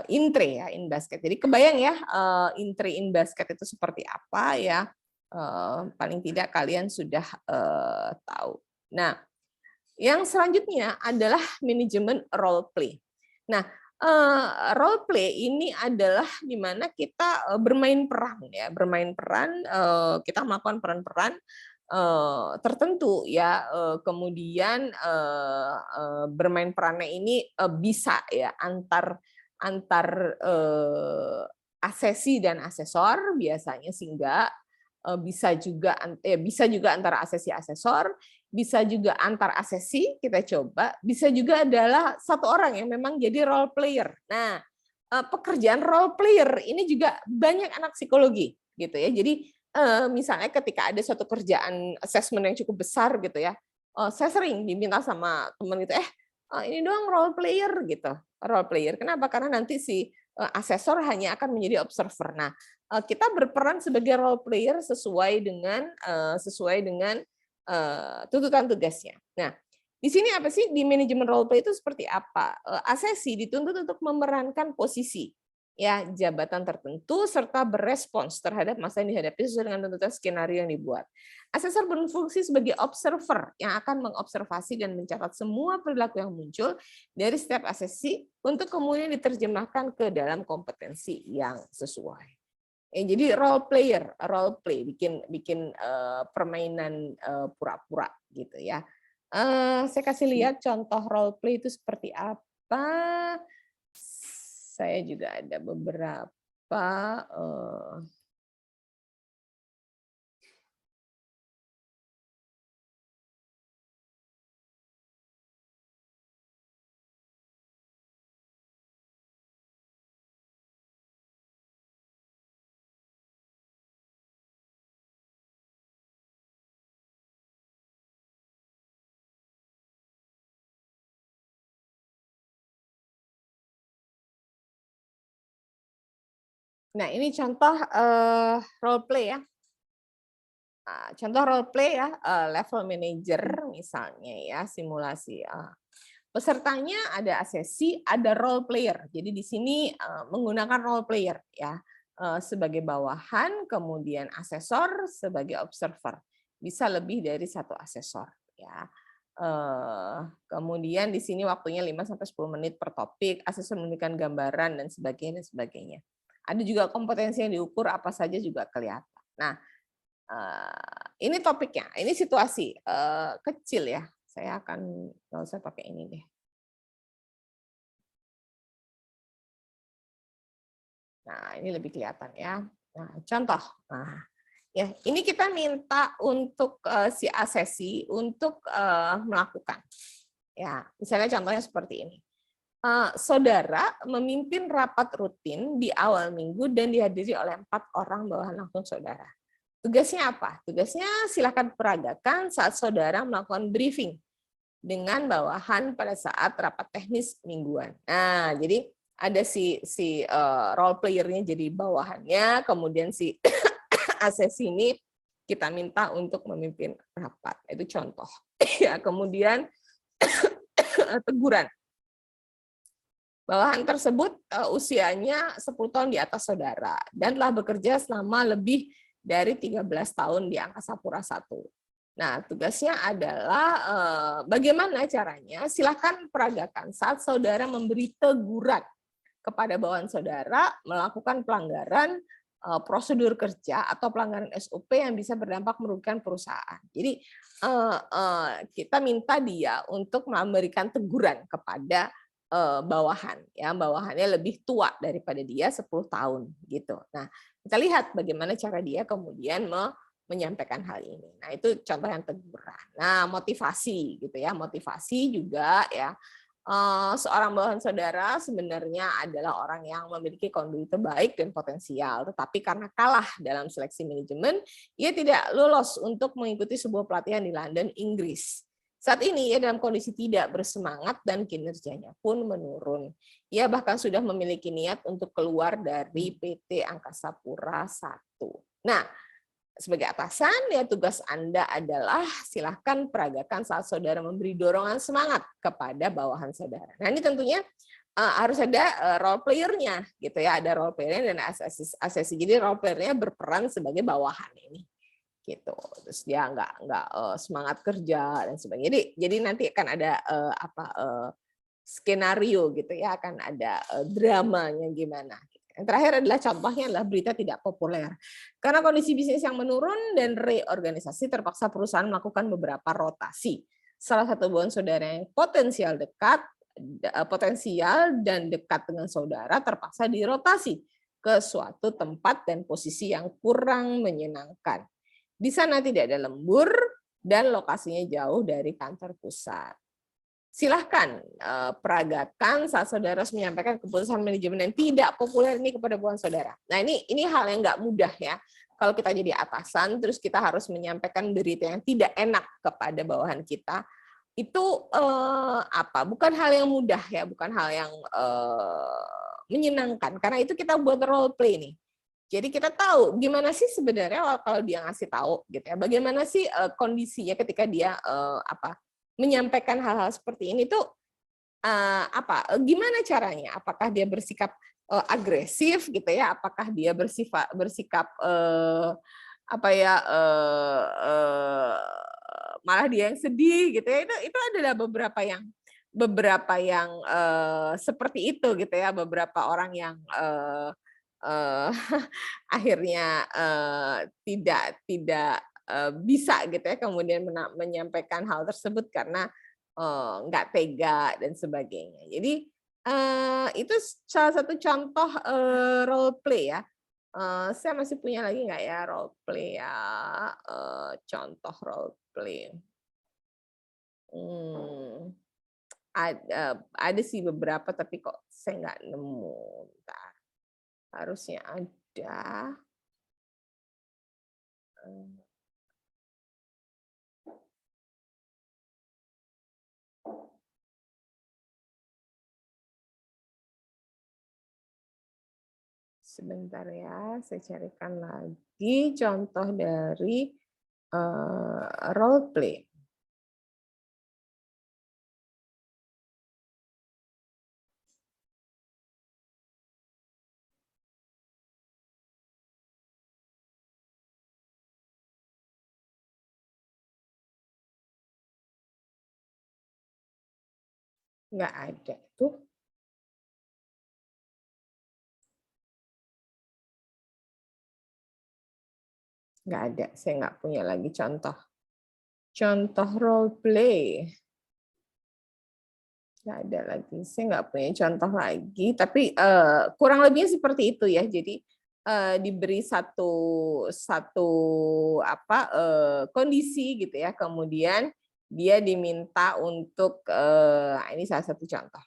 intre ya, in basket. Jadi kebayang ya, intre in basket itu seperti apa ya. Paling tidak kalian sudah tahu. Nah, yang selanjutnya adalah manajemen role play. Nah, role play ini adalah di mana kita bermain peran ya, bermain peran, kita melakukan peran-peran tertentu ya, kemudian bermain perannya ini bisa ya antar asesi dan asesor biasanya sehingga bisa juga antara asesi asesor, bisa juga antar asesi kita coba, bisa juga adalah satu orang yang memang jadi role player. Nah, pekerjaan role player ini juga banyak anak psikologi gitu ya. Jadi misalnya ketika ada suatu kerjaan assessment yang cukup besar gitu ya, saya sering diminta sama teman gitu, ini doang role player gitu, role player. Kenapa? Karena nanti si asesor hanya akan menjadi observer. Nah, kita berperan sebagai role player sesuai dengan tuntutan tugasnya. Nah, di sini apa sih di manajemen role play itu seperti apa? Asesi dituntut untuk memerankan posisi ya jabatan tertentu serta berespons terhadap masa yang dihadapi sesuai dengan tuntutan skenario yang dibuat. Asesor berfungsi sebagai observer yang akan mengobservasi dan mencatat semua perilaku yang muncul dari setiap asesi untuk kemudian diterjemahkan ke dalam kompetensi yang sesuai. Jadi role play, bikin permainan pura-pura gitu ya. Saya kasih lihat contoh role play itu seperti apa. Saya juga ada beberapa. Nah, ini contoh role play ya. Contoh role play ya, level manager misalnya ya, simulasi. Pesertanya ada asesi, ada role player. Jadi di sini menggunakan role player ya, sebagai bawahan, kemudian asesor sebagai observer. Bisa lebih dari satu asesor ya. Kemudian di sini waktunya 5-10 menit per topik, asesor memberikan gambaran dan sebagainya dan sebagainya. Ada juga kompetensi yang diukur apa saja juga kelihatan. Nah, ini topiknya, ini situasi kecil ya. Saya akan nggak usah pakai ini deh. Nah, ini lebih kelihatan ya. Nah, contoh. Nah, ya, ini kita minta untuk si asesi untuk melakukan. Ya, misalnya contohnya seperti ini. Saudara memimpin rapat rutin di awal minggu dan dihadiri oleh 4 orang bawahan langsung saudara. Tugasnya apa? Tugasnya silakan peragakan saat saudara melakukan briefing dengan bawahan pada saat rapat teknis mingguan. Nah, jadi ada si role player-nya jadi bawahannya, kemudian si asesi ini kita minta untuk memimpin rapat. Itu contoh. Ya, kemudian teguran. Bawahan tersebut usianya 10 tahun di atas saudara dan telah bekerja selama lebih dari 13 tahun di Angkasa Pura I. Nah, tugasnya adalah bagaimana caranya, silakan peragakan saat saudara memberi teguran kepada bawahan saudara melakukan pelanggaran prosedur kerja atau pelanggaran SOP yang bisa berdampak merugikan perusahaan. Jadi kita minta dia untuk memberikan teguran kepada bawahan, ya bawahannya lebih tua daripada dia 10 tahun gitu. Nah, kita lihat bagaimana cara dia kemudian menyampaikan hal ini. Nah, itu contoh yang teguran. Nah, motivasi gitu ya. Motivasi juga ya. Seorang bawahan saudara sebenarnya adalah orang yang memiliki konduit terbaik dan potensial, tetapi karena kalah dalam seleksi manajemen, ia tidak lolos untuk mengikuti sebuah pelatihan di London, Inggris. Saat ini ia dalam kondisi tidak bersemangat dan kinerjanya pun menurun. Ia bahkan sudah memiliki niat untuk keluar dari PT Angkasa Pura I. Nah, sebagai atasan, ya tugas Anda adalah silahkan peragakan saat saudara memberi dorongan semangat kepada bawahan saudara. Nah, ini tentunya harus ada role player-nya gitu ya, ada role player-nya dan asesi. Jadi role player-nya berperan sebagai bawahan ini. Gitu. Terus dia nggak semangat kerja dan sebagainya. Jadi nanti akan ada skenario gitu ya, akan ada dramanya gimana. Yang terakhir adalah contohnya adalah berita tidak populer. Karena kondisi bisnis yang menurun dan reorganisasi, terpaksa perusahaan melakukan beberapa rotasi. Salah satu bawahan saudara yang potensial dan dekat dengan saudara terpaksa dirotasi ke suatu tempat dan posisi yang kurang menyenangkan. Di sana tidak ada lembur dan lokasinya jauh dari kantor pusat. Silahkan peragakan saat saudara harus menyampaikan keputusan manajemen yang tidak populer ini kepada bawahan saudara. Nah, ini hal yang nggak mudah ya. Kalau kita jadi atasan, terus kita harus menyampaikan berita yang tidak enak kepada bawahan kita, itu bukan hal yang mudah ya, bukan hal yang menyenangkan. Karena itu kita buat role play nih. Jadi kita tahu gimana sih sebenarnya kalau dia ngasih tahu gitu ya. Bagaimana sih kondisinya ketika dia menyampaikan hal-hal seperti ini tuh gimana caranya? Apakah dia bersikap agresif gitu ya? Apakah dia bersikap malah dia yang sedih gitu ya? Itu adalah beberapa yang seperti itu gitu ya. Beberapa orang yang akhirnya tidak bisa gitu ya kemudian menyampaikan hal tersebut karena nggak tega dan sebagainya. Jadi itu salah satu contoh role play ya. Saya masih punya lagi nggak ya role play ya, contoh role play. Ada sih beberapa tapi kok saya nggak nemu. Bentar. Harusnya ada. Sebentar ya, saya carikan lagi contoh dari role play. Nggak ada tuh. Nggak ada, saya nggak punya lagi contoh. Contoh role play. Nggak ada lagi, saya nggak punya contoh lagi. Tapi kurang lebihnya seperti itu ya. Jadi diberi satu kondisi gitu ya. Kemudian dia diminta untuk ini salah satu contoh.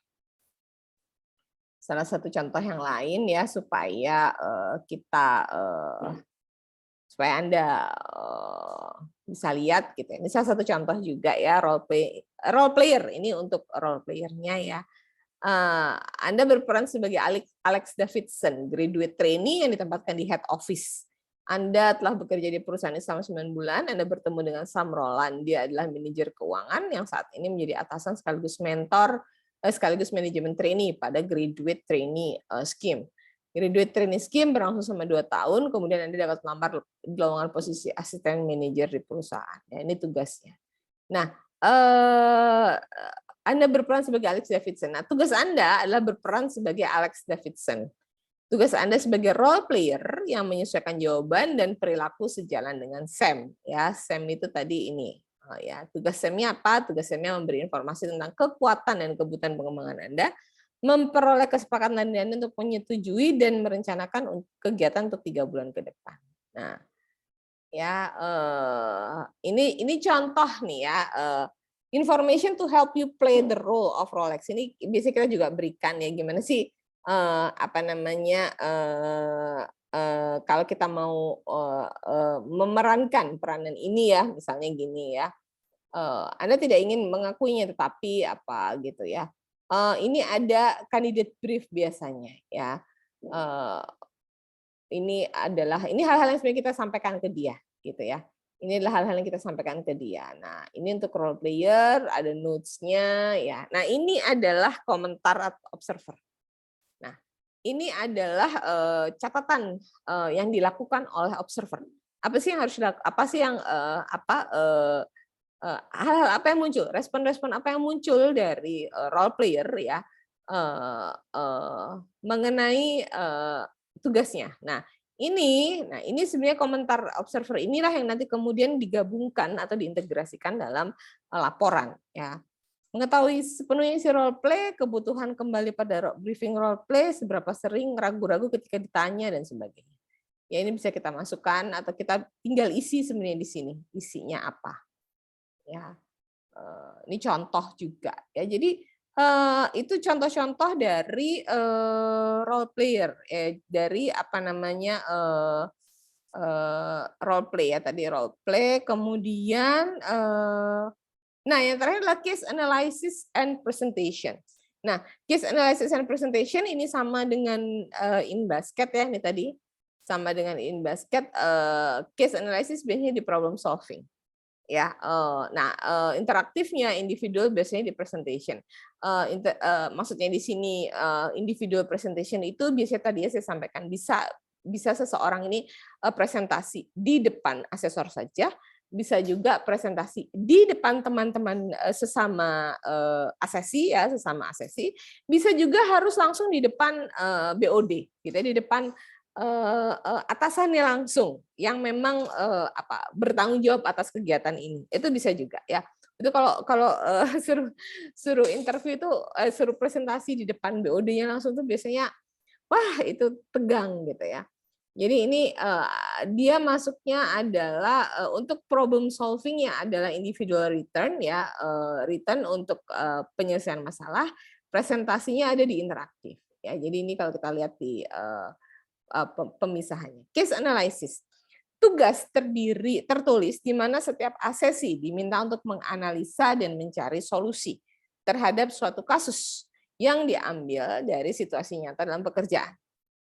Salah satu contoh yang lain ya supaya supaya Anda bisa lihat gitu. Ini salah satu contoh juga ya role player ini untuk role playernya ya. Anda berperan sebagai Alex Davidson, graduate trainee yang ditempatkan di head office. Anda telah bekerja di perusahaan ini selama 9 bulan, Anda bertemu dengan Sam Roland. Dia adalah manajer keuangan yang saat ini menjadi atasan sekaligus mentor sekaligus manajemen trainee pada graduate trainee scheme. Graduate trainee scheme berlangsung selama 2 tahun, kemudian Anda dapat melamar di lowongan posisi asisten manajer di perusahaan. Ya, ini tugasnya. Nah, Anda berperan sebagai Alex Davidson. Nah, tugas Anda adalah berperan sebagai Alex Davidson. Tugas Anda sebagai role player yang menyesuaikan jawaban dan perilaku sejalan dengan Sam. Ya, Sam itu tadi ini. Ya, tugas Sam-nya apa? Tugas Sam-nya memberi informasi tentang kekuatan dan kebutuhan pengembangan Anda, memperoleh kesepakatan Anda untuk menyetujui dan merencanakan kegiatan untuk 3 bulan ke depan. Nah, ya ini contoh nih ya, information to help you play the role of Rolex. Ini biasanya kita juga berikan ya, gimana sih apa namanya kalau kita mau memerankan peranan ini ya, misalnya gini ya, Anda tidak ingin mengakuinya tetapi apa gitu ya, ini ada candidate brief biasanya ya. Ini hal-hal yang sebenarnya kita sampaikan ke dia gitu ya. Ini adalah hal-hal yang kita sampaikan ke dia. Nah, ini untuk role player, ada notes-nya ya. Nah, ini adalah komentar atau observer. Nah, ini adalah catatan yang dilakukan oleh observer. Apa sih yang harus apa sih yang hal-hal apa yang muncul, respon-respon apa yang muncul dari role player ya mengenai tugasnya. Nah, ini sebenarnya komentar observer inilah yang nanti kemudian digabungkan atau diintegrasikan dalam laporan ya. Mengetahui sepenuhnya isi role play, kebutuhan kembali pada briefing role play, seberapa sering ragu-ragu ketika ditanya dan sebagainya. Ya, ini bisa kita masukkan atau kita tinggal isi sebenarnya di sini, isinya apa. Ya, ini contoh juga ya. Jadi itu contoh-contoh dari role player, dari apa namanya role play ya tadi role play. Kemudian nah yang terakhir adalah case analysis and presentation. Nah, case analysis and presentation ini sama dengan in basket ya ini tadi, sama dengan in basket. Case analysis biasanya di problem solving. Ya, nah interaktifnya individual biasanya di presentation. Maksudnya di sini individual presentation itu biasanya tadi ya saya sampaikan bisa seseorang ini presentasi di depan asesor saja, bisa juga presentasi di depan teman-teman sesama asesi ya, sesama asesi, bisa juga harus langsung di depan BOD, gitu ya, di depan atasannya langsung yang memang bertanggung jawab atas kegiatan ini, itu bisa juga ya. Itu kalau suruh interview itu suruh presentasi di depan BOD-nya langsung tuh biasanya wah itu tegang gitu ya. Jadi ini dia masuknya adalah untuk problem solving-nya adalah individual return ya, return untuk penyelesaian masalah, presentasinya ada di interaktif ya. Jadi ini kalau kita lihat di pemisahannya. Case analysis. Tugas tertulis di mana setiap asesi diminta untuk menganalisa dan mencari solusi terhadap suatu kasus yang diambil dari situasi nyata dalam pekerjaan.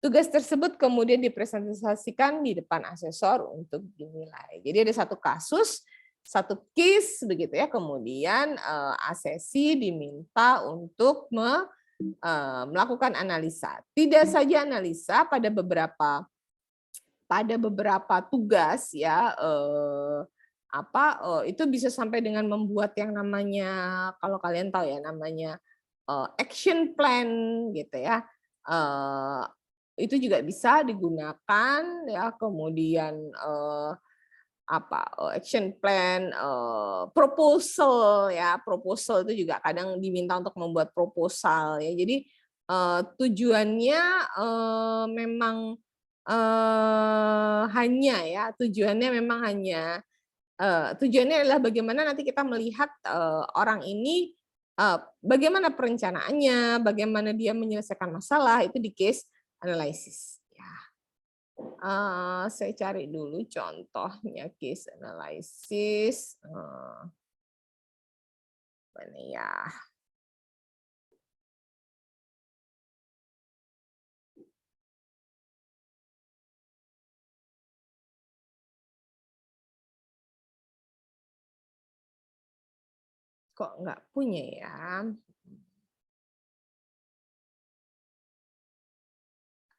Tugas tersebut kemudian dipresentasikan di depan asesor untuk dinilai. Jadi ada satu kasus, satu case begitu ya, kemudian asesi diminta untuk melakukan analisa. Tidak saja analisa pada beberapa tugas ya itu bisa sampai dengan membuat yang namanya kalau kalian tahu ya namanya action plan gitu ya. Itu juga bisa digunakan ya, kemudian action plan, proposal ya, proposal itu juga kadang diminta untuk membuat proposal ya. Jadi tujuannya memang tujuannya adalah bagaimana nanti kita melihat orang ini bagaimana perencanaannya, bagaimana dia menyelesaikan masalah itu di case analysis. Saya cari dulu contohnya case analysis. Mana ya? Kok nggak punya ya?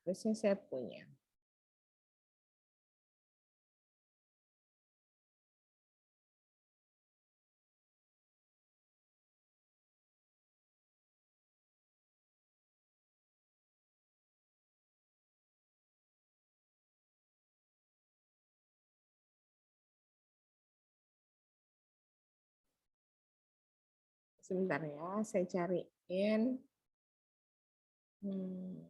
Harusnya saya punya. Sebentar ya, saya cariin. Hmm.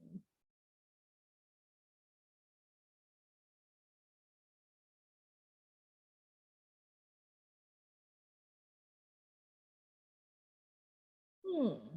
Hmm.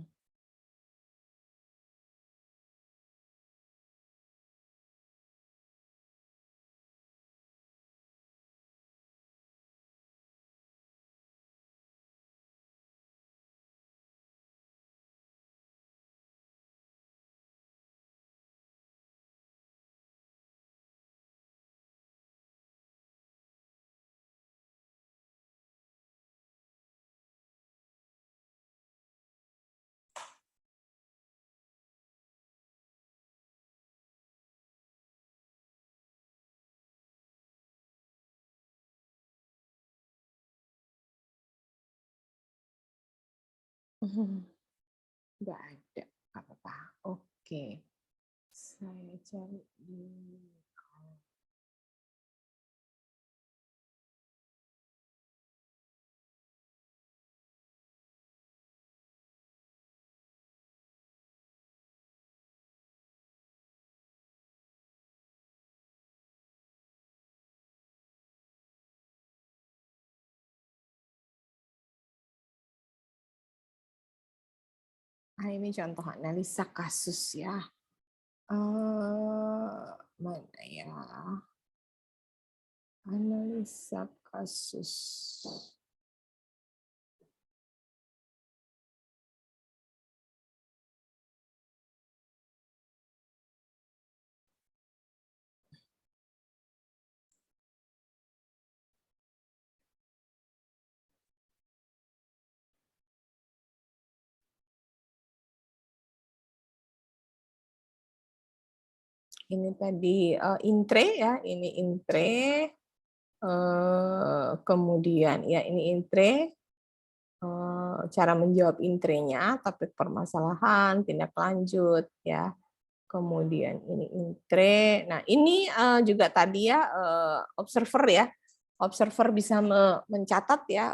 Nggak ada apa-apa. Oke, saya cari di. Ini contoh analisa kasus ya. Mana ya? Analisa kasus. Ini tadi intre ya, ini intre. Kemudian ya ini intre. Cara menjawab intrenya, topik permasalahan, tindak lanjut ya. Kemudian ini intre. Nah, ini juga tadi ya observer ya. Observer bisa mencatat ya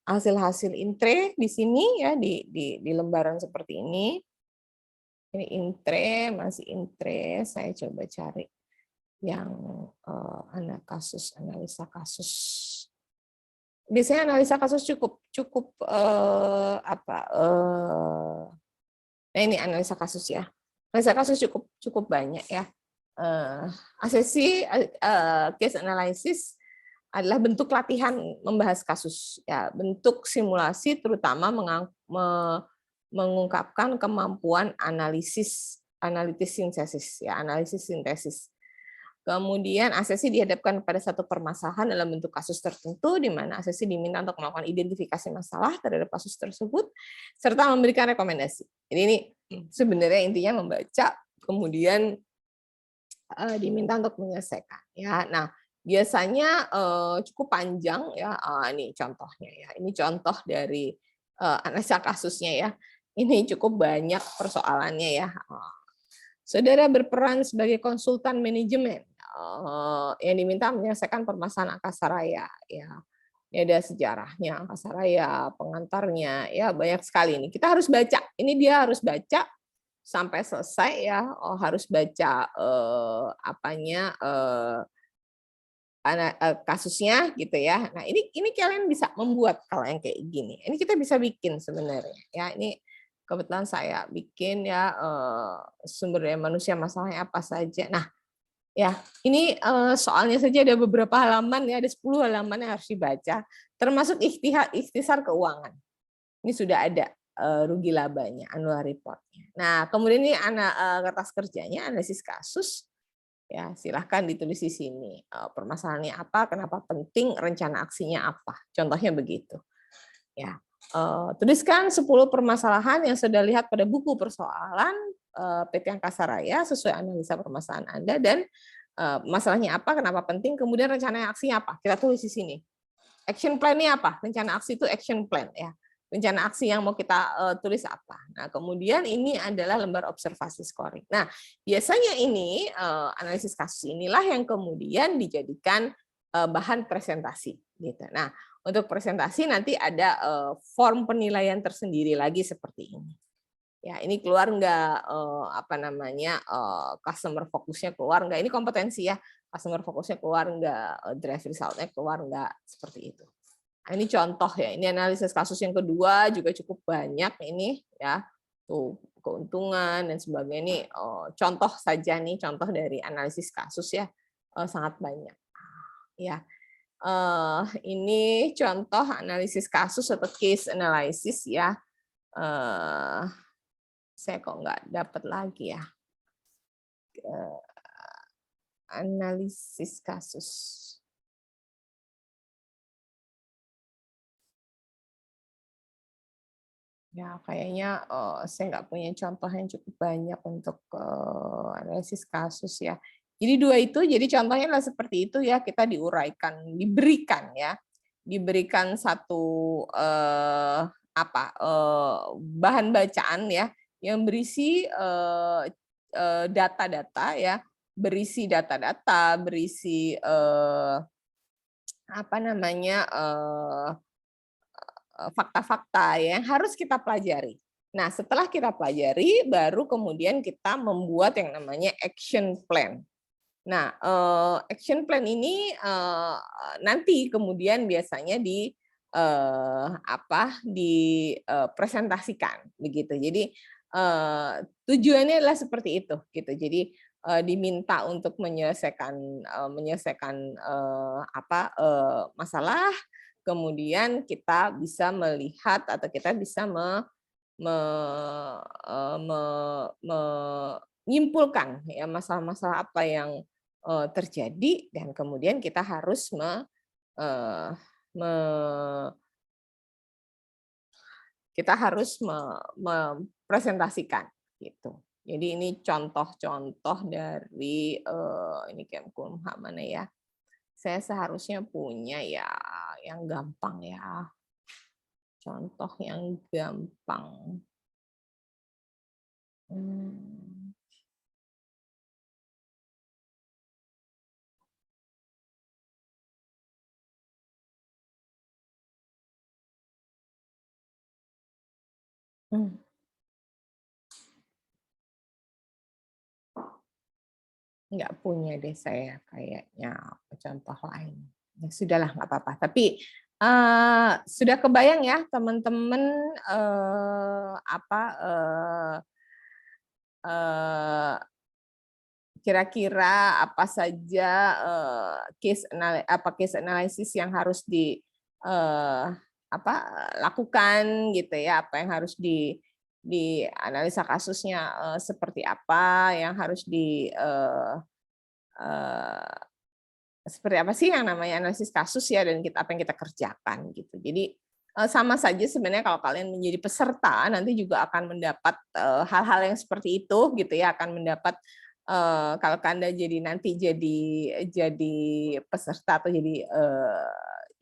hasil-hasil intre di sini ya di lembaran seperti ini. Ini intre, masih intre. Saya coba cari yang analisa kasus. Biasanya analisa kasus cukup nah ini analisa kasus ya. Analisa kasus cukup banyak ya. Asesi case analysis adalah bentuk latihan membahas kasus ya, bentuk simulasi terutama mengungkapkan kemampuan analitis sintesis ya, analisis sintesis. Kemudian asesi dihadapkan pada satu permasalahan dalam bentuk kasus tertentu, di mana asesi diminta untuk melakukan identifikasi masalah terhadap kasus tersebut, serta memberikan rekomendasi. Jadi ini sebenarnya intinya membaca, kemudian diminta untuk menyelesaikan. Ya, nah biasanya cukup panjang ya. Ini contohnya ya. Ini contoh dari analisa kasusnya ya. Ini cukup banyak persoalannya ya. Saudara berperan sebagai konsultan manajemen yang diminta menyelesaikan permasalahan angkasa raya. Ya, ini ada sejarahnya angkasa raya, pengantarnya, ya banyak sekali ini. Kita harus baca. Ini dia harus baca sampai selesai ya. Harus baca kasusnya gitu ya. Nah ini kalian bisa membuat kalau yang kayak gini. Ini kita bisa bikin sebenarnya. Ya ini kebetulan saya bikin ya sumber daya manusia masalahnya apa saja. Nah ya ini soalnya saja ada beberapa halaman ya, ada 10 halaman yang harus dibaca, termasuk ikhtisar keuangan. Ini sudah ada rugi labanya, annual report-nya. Nah kemudian ini kertas kerjanya, analisis kasus. Ya silahkan ditulis di sini permasalahannya apa, kenapa penting, rencana aksinya apa. Contohnya begitu. Ya. Tuliskan 10 permasalahan yang sudah lihat pada buku persoalan PT Angkasa Raya sesuai analisa permasalahan Anda dan masalahnya apa, kenapa penting, kemudian rencana aksinya apa. Kita tulis di sini. Action plan-nya apa? Rencana aksi itu action plan ya. Rencana aksi yang mau kita tulis apa. Nah, kemudian ini adalah lembar observasi scoring. Nah, biasanya ini analisis kasus inilah yang kemudian dijadikan bahan presentasi gitu. Nah, untuk presentasi nanti ada form penilaian tersendiri lagi seperti ini. Ya, ini keluar nggak apa namanya customer fokusnya keluar nggak? Ini kompetensi ya. Customer fokusnya keluar nggak? Drive result-nya keluar nggak? Seperti itu. Nah, ini contoh ya. Ini analisis kasus yang kedua juga cukup banyak ini ya. Tuh keuntungan dan sebagainya. Ini contoh saja nih, contoh dari analisis kasus ya. Sangat banyak. Ya. Ini contoh analisis kasus atau case analysis ya. Saya kok nggak dapat lagi ya. Analisis kasus. Ya, kayaknya saya nggak punya contoh yang cukup banyak untuk analisis kasus ya. Jadi dua itu, jadi contohnya adalah seperti itu ya, kita diuraikan, diberikan satu bahan bacaan ya, yang berisi data-data ya, berisi data-data, berisi fakta-fakta yang harus kita pelajari. Nah, setelah kita pelajari, baru kemudian kita membuat yang namanya action plan. Nah, action plan ini nanti kemudian biasanya dipresentasikan begitu. Jadi tujuannya adalah seperti itu, gitu. Jadi diminta untuk menyelesaikan masalah. Kemudian kita bisa melihat atau kita bisa menyimpulkan ya masalah-masalah apa yang terjadi dan kemudian kita harus mempresentasikan gitu. Jadi ini contoh-contoh dari ini Kemkumham mana ya? Saya seharusnya punya ya yang gampang ya. Contoh yang gampang. Nggak punya deh saya kayaknya contoh lain. Ya sudahlah, nggak apa-apa. Tapi sudah kebayang ya teman-teman kira-kira apa saja case analysis yang harus lakukan gitu ya, apa yang harus di analisa kasusnya seperti apa, yang harus seperti apa sih yang namanya analisis kasus ya, dan apa yang kita kerjakan gitu. Jadi sama saja sebenarnya kalau kalian menjadi peserta nanti juga akan mendapat hal-hal yang seperti itu gitu ya, akan mendapat kalau Anda nanti jadi peserta atau jadi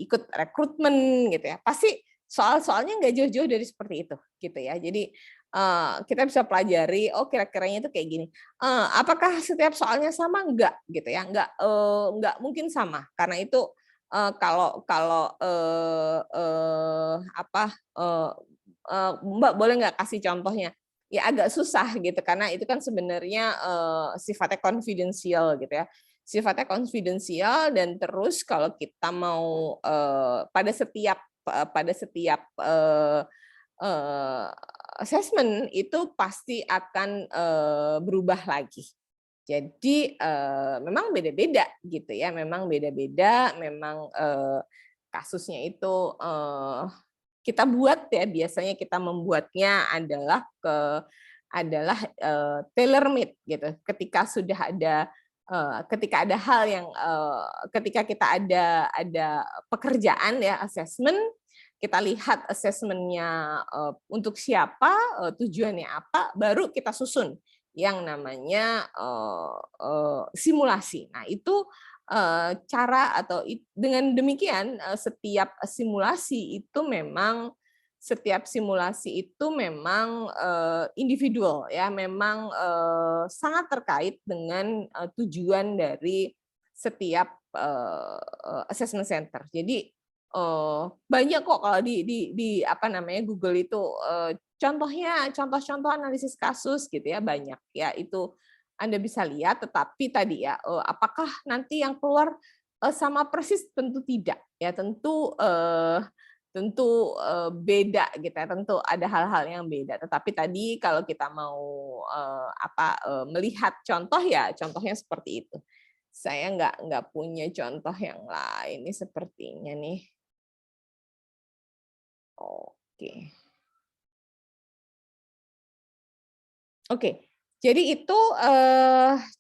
ikut rekrutmen gitu ya, pasti soal-soalnya nggak jauh-jauh dari seperti itu gitu ya. Jadi kita bisa pelajari, oh kira-kiranya itu kayak gini. Apakah setiap soalnya sama? Enggak gitu ya, enggak mungkin sama karena itu Mbak boleh nggak kasih contohnya? Ya agak susah gitu karena itu kan sebenarnya sifatnya confidential gitu ya. Sifatnya confidential dan terus kalau kita mau pada setiap assessment itu pasti akan berubah lagi. Jadi memang beda-beda gitu ya, memang beda-beda, memang kasusnya itu kita buat ya, biasanya kita membuatnya adalah tailor made gitu. Ketika sudah ada ketika ada hal yang ketika kita ada pekerjaan ya assessment, kita lihat assessment-nya untuk siapa, tujuannya apa, baru kita susun yang namanya simulasi. Nah, itu cara atau dengan demikian setiap simulasi itu memang individual ya, memang sangat terkait dengan tujuan dari setiap assessment center. Jadi banyak kok kalau di apa namanya Google itu contoh-contoh analisis kasus gitu ya, banyak ya, itu Anda bisa lihat. Tetapi tadi ya, apakah nanti yang keluar sama persis? Tentu tidak ya, tentu beda gitu ya, tentu ada hal-hal yang beda. Tetapi tadi kalau kita mau melihat contoh ya, contohnya seperti itu. Saya nggak punya contoh yang lain nih sepertinya nih. Oke. Oke, jadi itu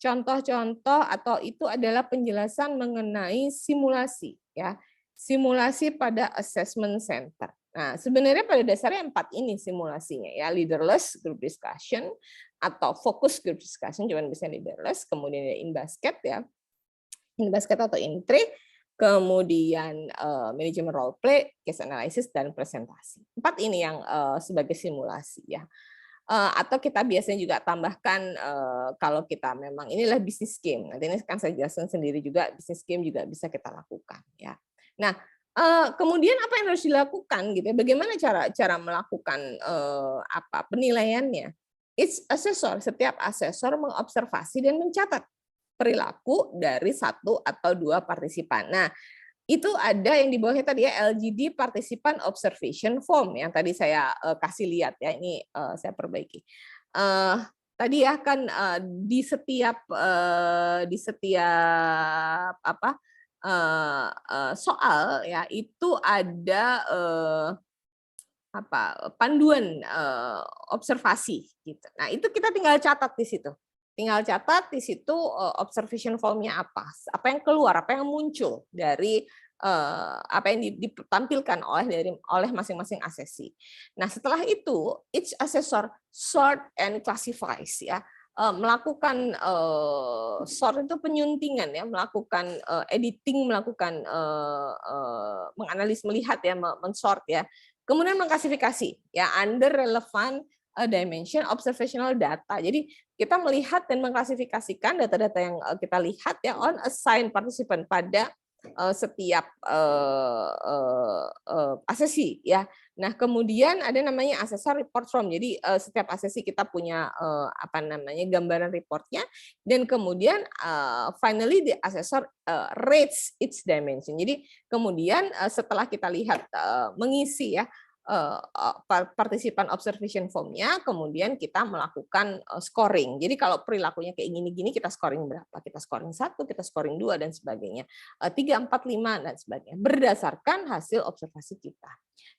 contoh-contoh atau itu adalah penjelasan mengenai simulasi ya, simulasi pada assessment center. Nah, sebenarnya pada dasarnya 4 ini simulasinya ya, leaderless group discussion atau focus group discussion, cuman bisa leaderless, kemudian ada in basket ya, in basket atau in tray, kemudian manajemen role play, case analysis, dan presentasi. 4 ini yang sebagai simulasi ya. Atau kita biasanya juga tambahkan kalau kita memang inilah bisnis game. Nanti ini kan saya jelaskan sendiri juga, bisnis game juga bisa kita lakukan ya. Nah, kemudian apa yang harus dilakukan gitu ya? Bagaimana cara melakukan penilaiannya? Each assessor, setiap asesor mengobservasi dan mencatat perilaku dari 1 atau 2 partisipan. Nah, itu ada yang di bawahnya tadi ya, LGD Participant Observation Form yang tadi saya kasih lihat ya, ini saya perbaiki. Tadi ya kan di setiap soal ya itu ada panduan observasi gitu. Nah, itu kita tinggal catat di situ. Tinggal catat di situ observation form-nya apa yang keluar, apa yang muncul dari apa yang ditampilkan oleh masing-masing asesi. Nah, setelah itu each assessor sort and classifies ya. Melakukan sort itu penyuntingan ya, melakukan editing, melakukan menganalisis, melihat ya, mensort ya. Kemudian mengklasifikasi ya under relevant dimension observational data. Jadi kita melihat dan mengklasifikasikan data-data yang kita lihat ya on assign participant pada setiap asesi ya. Nah, kemudian ada namanya assessor report form. Jadi setiap asesi kita punya gambaran reportnya, dan kemudian finally the assessor rates its dimension. Jadi kemudian setelah kita lihat mengisi ya partisipan observation form-nya, kemudian kita melakukan scoring. Jadi kalau perilakunya kayak gini-gini, kita scoring berapa? Kita scoring 1, kita scoring 2, dan sebagainya. 3, 4, 5, dan sebagainya. Berdasarkan hasil observasi kita.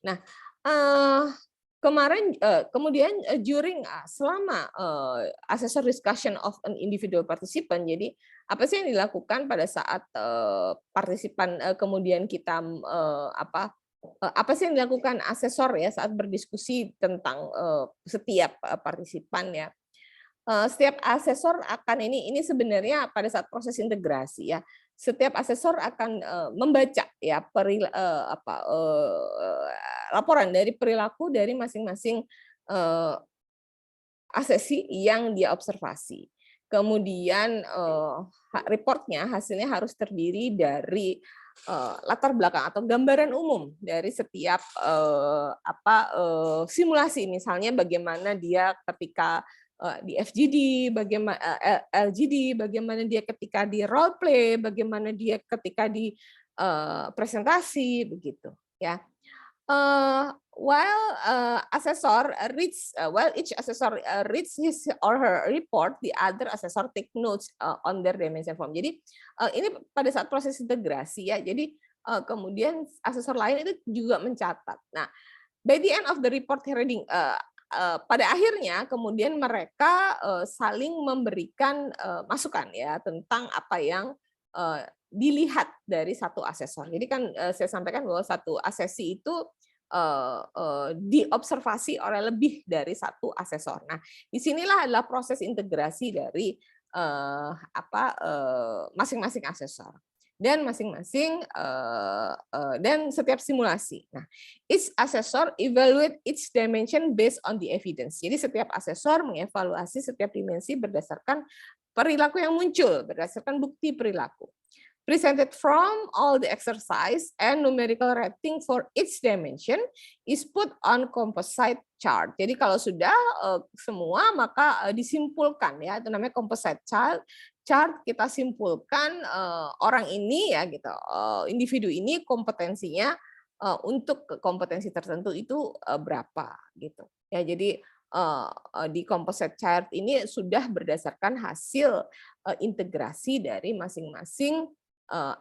Nah, kemudian selama assessor discussion of an individual participant, jadi apa sih yang dilakukan pada saat partisipan kemudian kita apa sih yang dilakukan asesor ya saat berdiskusi tentang setiap partisipan ya. Setiap asesor akan ini sebenarnya pada saat proses integrasi ya. Setiap asesor akan membaca ya laporan dari perilaku dari masing-masing asesi yang dia observasi. Kemudian reportnya, hasilnya harus terdiri dari latar belakang atau gambaran umum dari setiap simulasi, misalnya bagaimana dia ketika di FGD, bagaimana LGD, bagaimana dia ketika di role play, bagaimana dia ketika di presentasi, begitu ya. While each assessor reads his or her report, the other assessor take notes on their dimension form. Jadi ini pada saat proses integrasi ya. Jadi kemudian asesor lain itu juga mencatat. Nah, by the end of the report reading, pada akhirnya kemudian mereka saling memberikan masukan ya tentang apa yang dilihat dari satu asesor. Jadi kan saya sampaikan bahwa satu asesi itu diobservasi oleh lebih dari satu asesor. Nah, disinilah adalah proses integrasi dari masing-masing asesor dan masing-masing dan setiap simulasi. Nah, each assessor evaluate each dimension based on the evidence. Jadi setiap asesor mengevaluasi setiap dimensi berdasarkan perilaku yang muncul, berdasarkan bukti perilaku. Presented from all the exercise and numerical rating for each dimension is put on composite chart. Jadi kalau sudah semua maka disimpulkan ya, itu namanya composite chart. Kita simpulkan orang ini ya gitu, individu ini kompetensinya untuk kompetensi tertentu itu berapa gitu. Ya jadi di composite chart ini sudah berdasarkan hasil integrasi dari masing-masing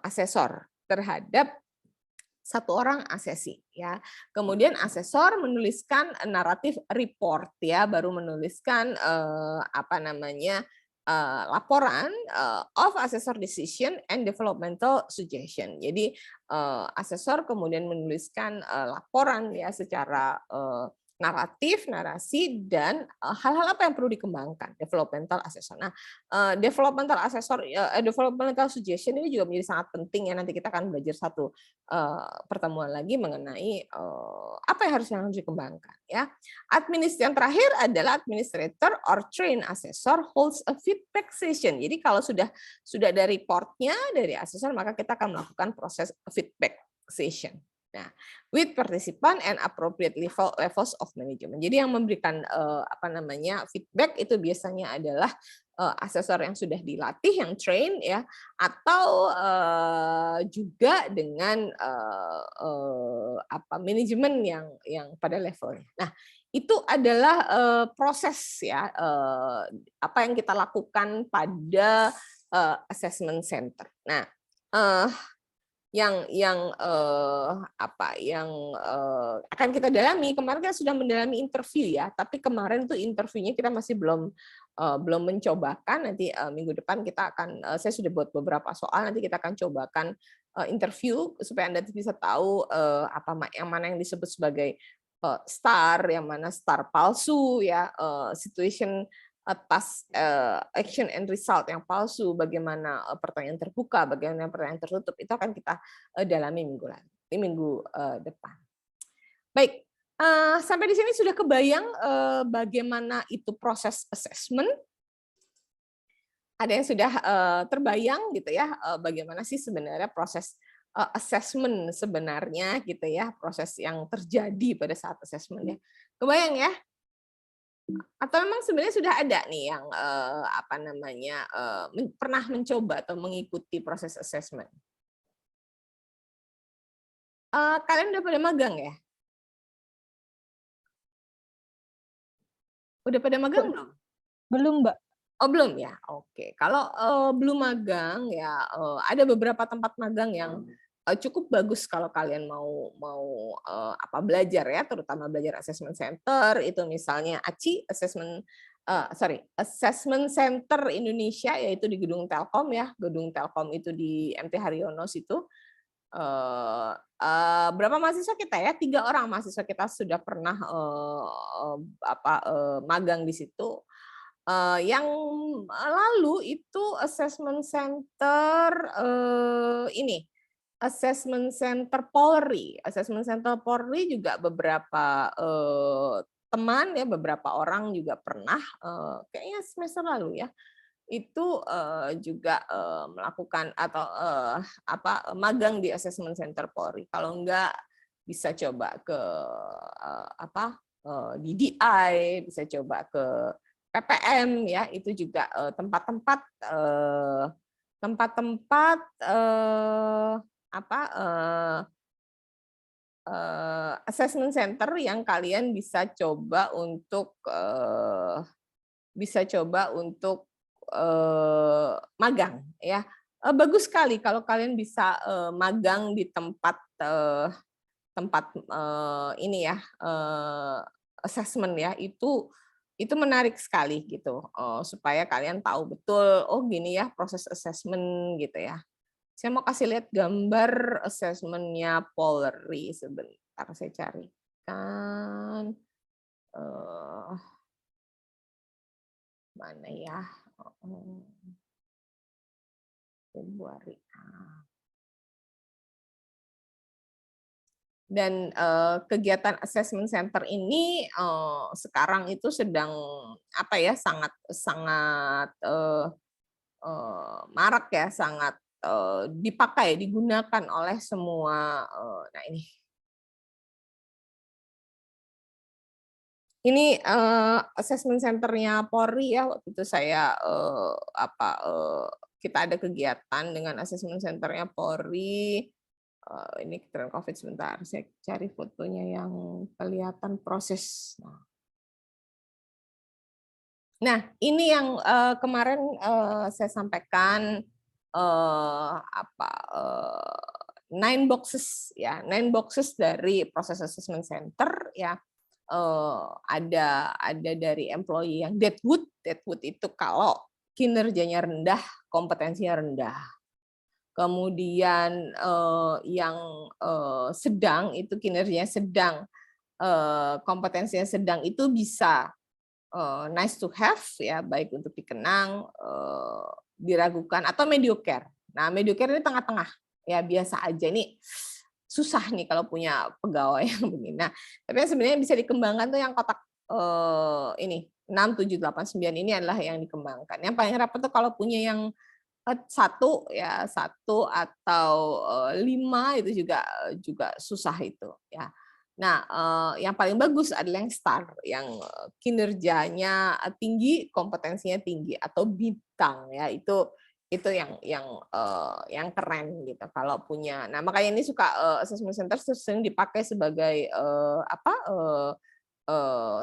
asesor terhadap satu orang asesi ya. Kemudian asesor menuliskan naratif report ya, baru menuliskan laporan of assessor decision and developmental suggestion. Jadi asesor kemudian menuliskan laporan ya secara naratif, narasi, dan hal-hal apa yang perlu dikembangkan, developmental assessor. Nah, developmental suggestion ini juga menjadi sangat penting ya. Nanti kita akan belajar satu pertemuan lagi mengenai apa yang harus dikembangkan ya. Yang terakhir adalah administrator or trained assessor holds a feedback session. Jadi kalau sudah ada reportnya dari asesor, maka kita akan melakukan proses feedback session. Nah, with participant and appropriate levels of management. Jadi yang memberikan feedback itu biasanya adalah asesor yang sudah dilatih, yang train ya, atau juga dengan manajemen yang pada levelnya. Nah, itu adalah proses ya apa yang kita lakukan pada assessment center. Nah, yang akan kita dalami, kemarin kita sudah mendalami interview ya, tapi kemarin tuh interviewnya kita masih belum mencobakan. Nanti minggu depan kita akan, saya sudah buat beberapa soal, nanti kita akan cobakan interview supaya Anda bisa tahu yang mana yang disebut sebagai star, yang mana star palsu ya, situation task action and result yang palsu, bagaimana pertanyaan terbuka, bagaimana pertanyaan tertutup, itu akan kita dalami minggu depan. Baik, sampai di sini sudah kebayang bagaimana itu proses assessment? Ada yang sudah terbayang gitu ya, bagaimana sih sebenarnya proses assessment sebenarnya gitu ya, proses yang terjadi pada saat assessment ya. Kebayang ya? Atau memang sebenarnya sudah ada nih yang pernah mencoba atau mengikuti proses assessment? Kalian udah pada magang ya? Udah pada magang belum? Belum, Mbak. Oh belum ya? Oke. Kalau belum magang ya ada beberapa tempat magang yang cukup bagus kalau kalian mau belajar ya, terutama belajar assessment center itu misalnya ACI Assessment Center Indonesia, yaitu di Gedung Telkom ya, Gedung Telkom itu di MT Haryono situ. Berapa mahasiswa kita ya? 3 orang mahasiswa kita sudah pernah magang di situ. Yang lalu itu assessment center Assessment Center Polri. Assessment Center Polri juga beberapa teman ya, beberapa orang juga pernah kayaknya semester lalu ya, itu juga melakukan atau magang di Assessment Center Polri. Kalau enggak bisa coba ke DDI, bisa coba ke PPM ya, itu juga tempat-tempat assessment center yang kalian bisa coba untuk magang ya. Bagus sekali kalau kalian bisa magang di tempat assessment ya, itu menarik sekali gitu, supaya kalian tahu betul, oh gini ya proses assessment gitu ya. Saya mau kasih lihat gambar assessment-nya Polri sebentar, saya cari. sampaikan mana ya? Februari. Dan kegiatan assessment center ini sekarang itu sedang apa ya, sangat sangat marak ya, sangat dipakai, digunakan oleh semua. Nah ini assessment centernya Polri ya, waktu itu saya kita ada kegiatan dengan assessment centernya Polri. Ini tren COVID sebentar, saya cari fotonya yang kelihatan proses. Nah, ini yang kemarin saya sampaikan 9 boxes ya, 9 boxes dari proses assessment center ya. Ada dari employee yang deadwood itu kalau kinerjanya rendah, kompetensinya rendah. Kemudian yang sedang itu kinerjanya sedang, kompetensinya sedang itu bisa nice to have ya, baik untuk dikenang, diragukan atau mediocre. Nah, mediocre ini tengah-tengah ya, biasa aja. Ini susah nih kalau punya pegawai yang begini. Nah, tapi yang sebenarnya bisa dikembangkan tuh yang kotak ini 6, 7, 8, 9 ini adalah yang dikembangkan. Yang paling rapat tuh kalau punya yang 1 ya, 1 atau 5 itu juga susah itu ya. Nah, yang paling bagus adalah yang star, yang kinerjanya tinggi, kompetensinya tinggi atau bintang ya, itu yang keren gitu kalau punya. Nah, makanya ini suka assessment center sering dipakai sebagai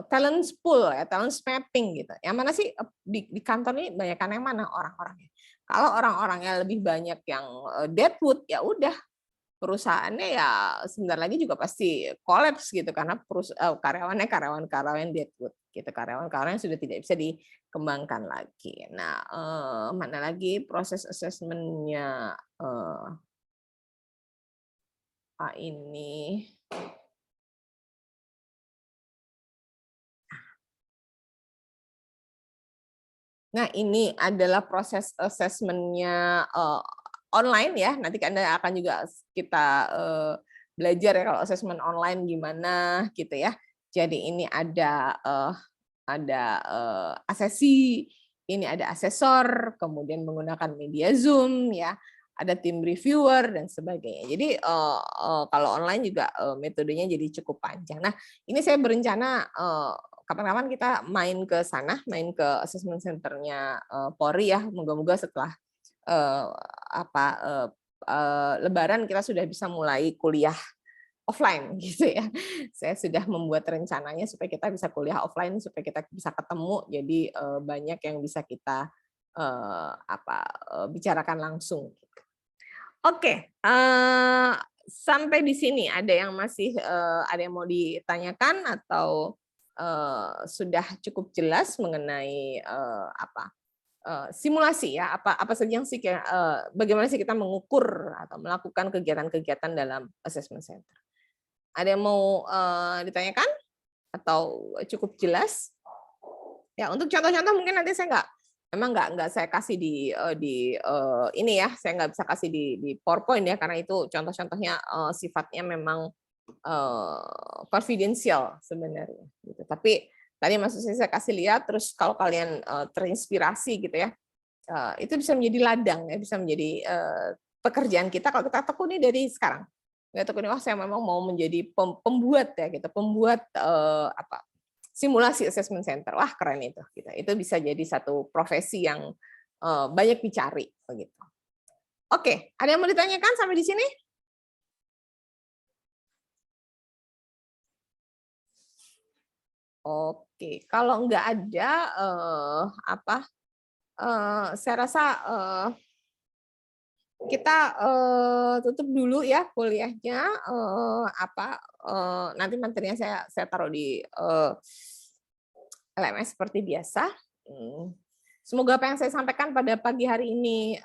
talent pool ya, talent mapping gitu. Yang mana sih di kantor ini banyakkan yang mana orang-orangnya? Kalau orang-orangnya lebih banyak yang deadwood, ya udah perusahaannya ya sebentar lagi juga pasti kolaps gitu karena karyawannya karyawan deadwood gitu, karyawan-karyawan yang sudah tidak bisa dikembangkan lagi. Nah, mana lagi proses asesmennya ini. Nah, ini adalah proses assessment-nya online ya. Nanti Anda akan juga kita belajar ya kalau assessment online gimana gitu ya. Jadi ini ada asesi, ini ada asesor, kemudian menggunakan media Zoom ya, ada tim reviewer dan sebagainya. Jadi kalau online juga metodenya jadi cukup panjang. Nah, ini saya berencana kapan-kapan kita main ke sana, main ke assessment centernya Polri ya. Moga-moga setelah Lebaran kita sudah bisa mulai kuliah offline gitu ya. Saya sudah membuat rencananya supaya kita bisa kuliah offline, supaya kita bisa ketemu. Jadi banyak yang bisa kita bicarakan langsung. Oke, sampai di sini ada yang masih ada yang mau ditanyakan atau sudah cukup jelas mengenai simulasi ya, apa saja yang sih bagaimana sih kita mengukur atau melakukan kegiatan-kegiatan dalam assessment center. Ada yang mau ditanyakan atau cukup jelas? Ya, untuk contoh-contoh mungkin nanti saya nggak saya kasih di ini ya, saya nggak bisa kasih di PowerPoint ya, karena itu contoh-contohnya sifatnya memang confidential sebenarnya. Gitu. Tapi tadi maksudnya saya kasih lihat, terus kalau kalian terinspirasi gitu ya, itu bisa menjadi ladang ya, bisa menjadi pekerjaan kita kalau kita tekuni dari sekarang. Nggak tekuni, wah saya memang mau menjadi pembuat ya gitu, pembuat simulasi assessment center. Wah keren itu. Gitu. Itu bisa jadi satu profesi yang banyak dicari begitu. Oke, ada yang mau ditanyakan sampai di sini? Oke, kalau nggak ada saya rasa kita tutup dulu ya kuliahnya. Nanti materinya saya taruh di LMS seperti biasa. Semoga apa yang saya sampaikan pada pagi hari ini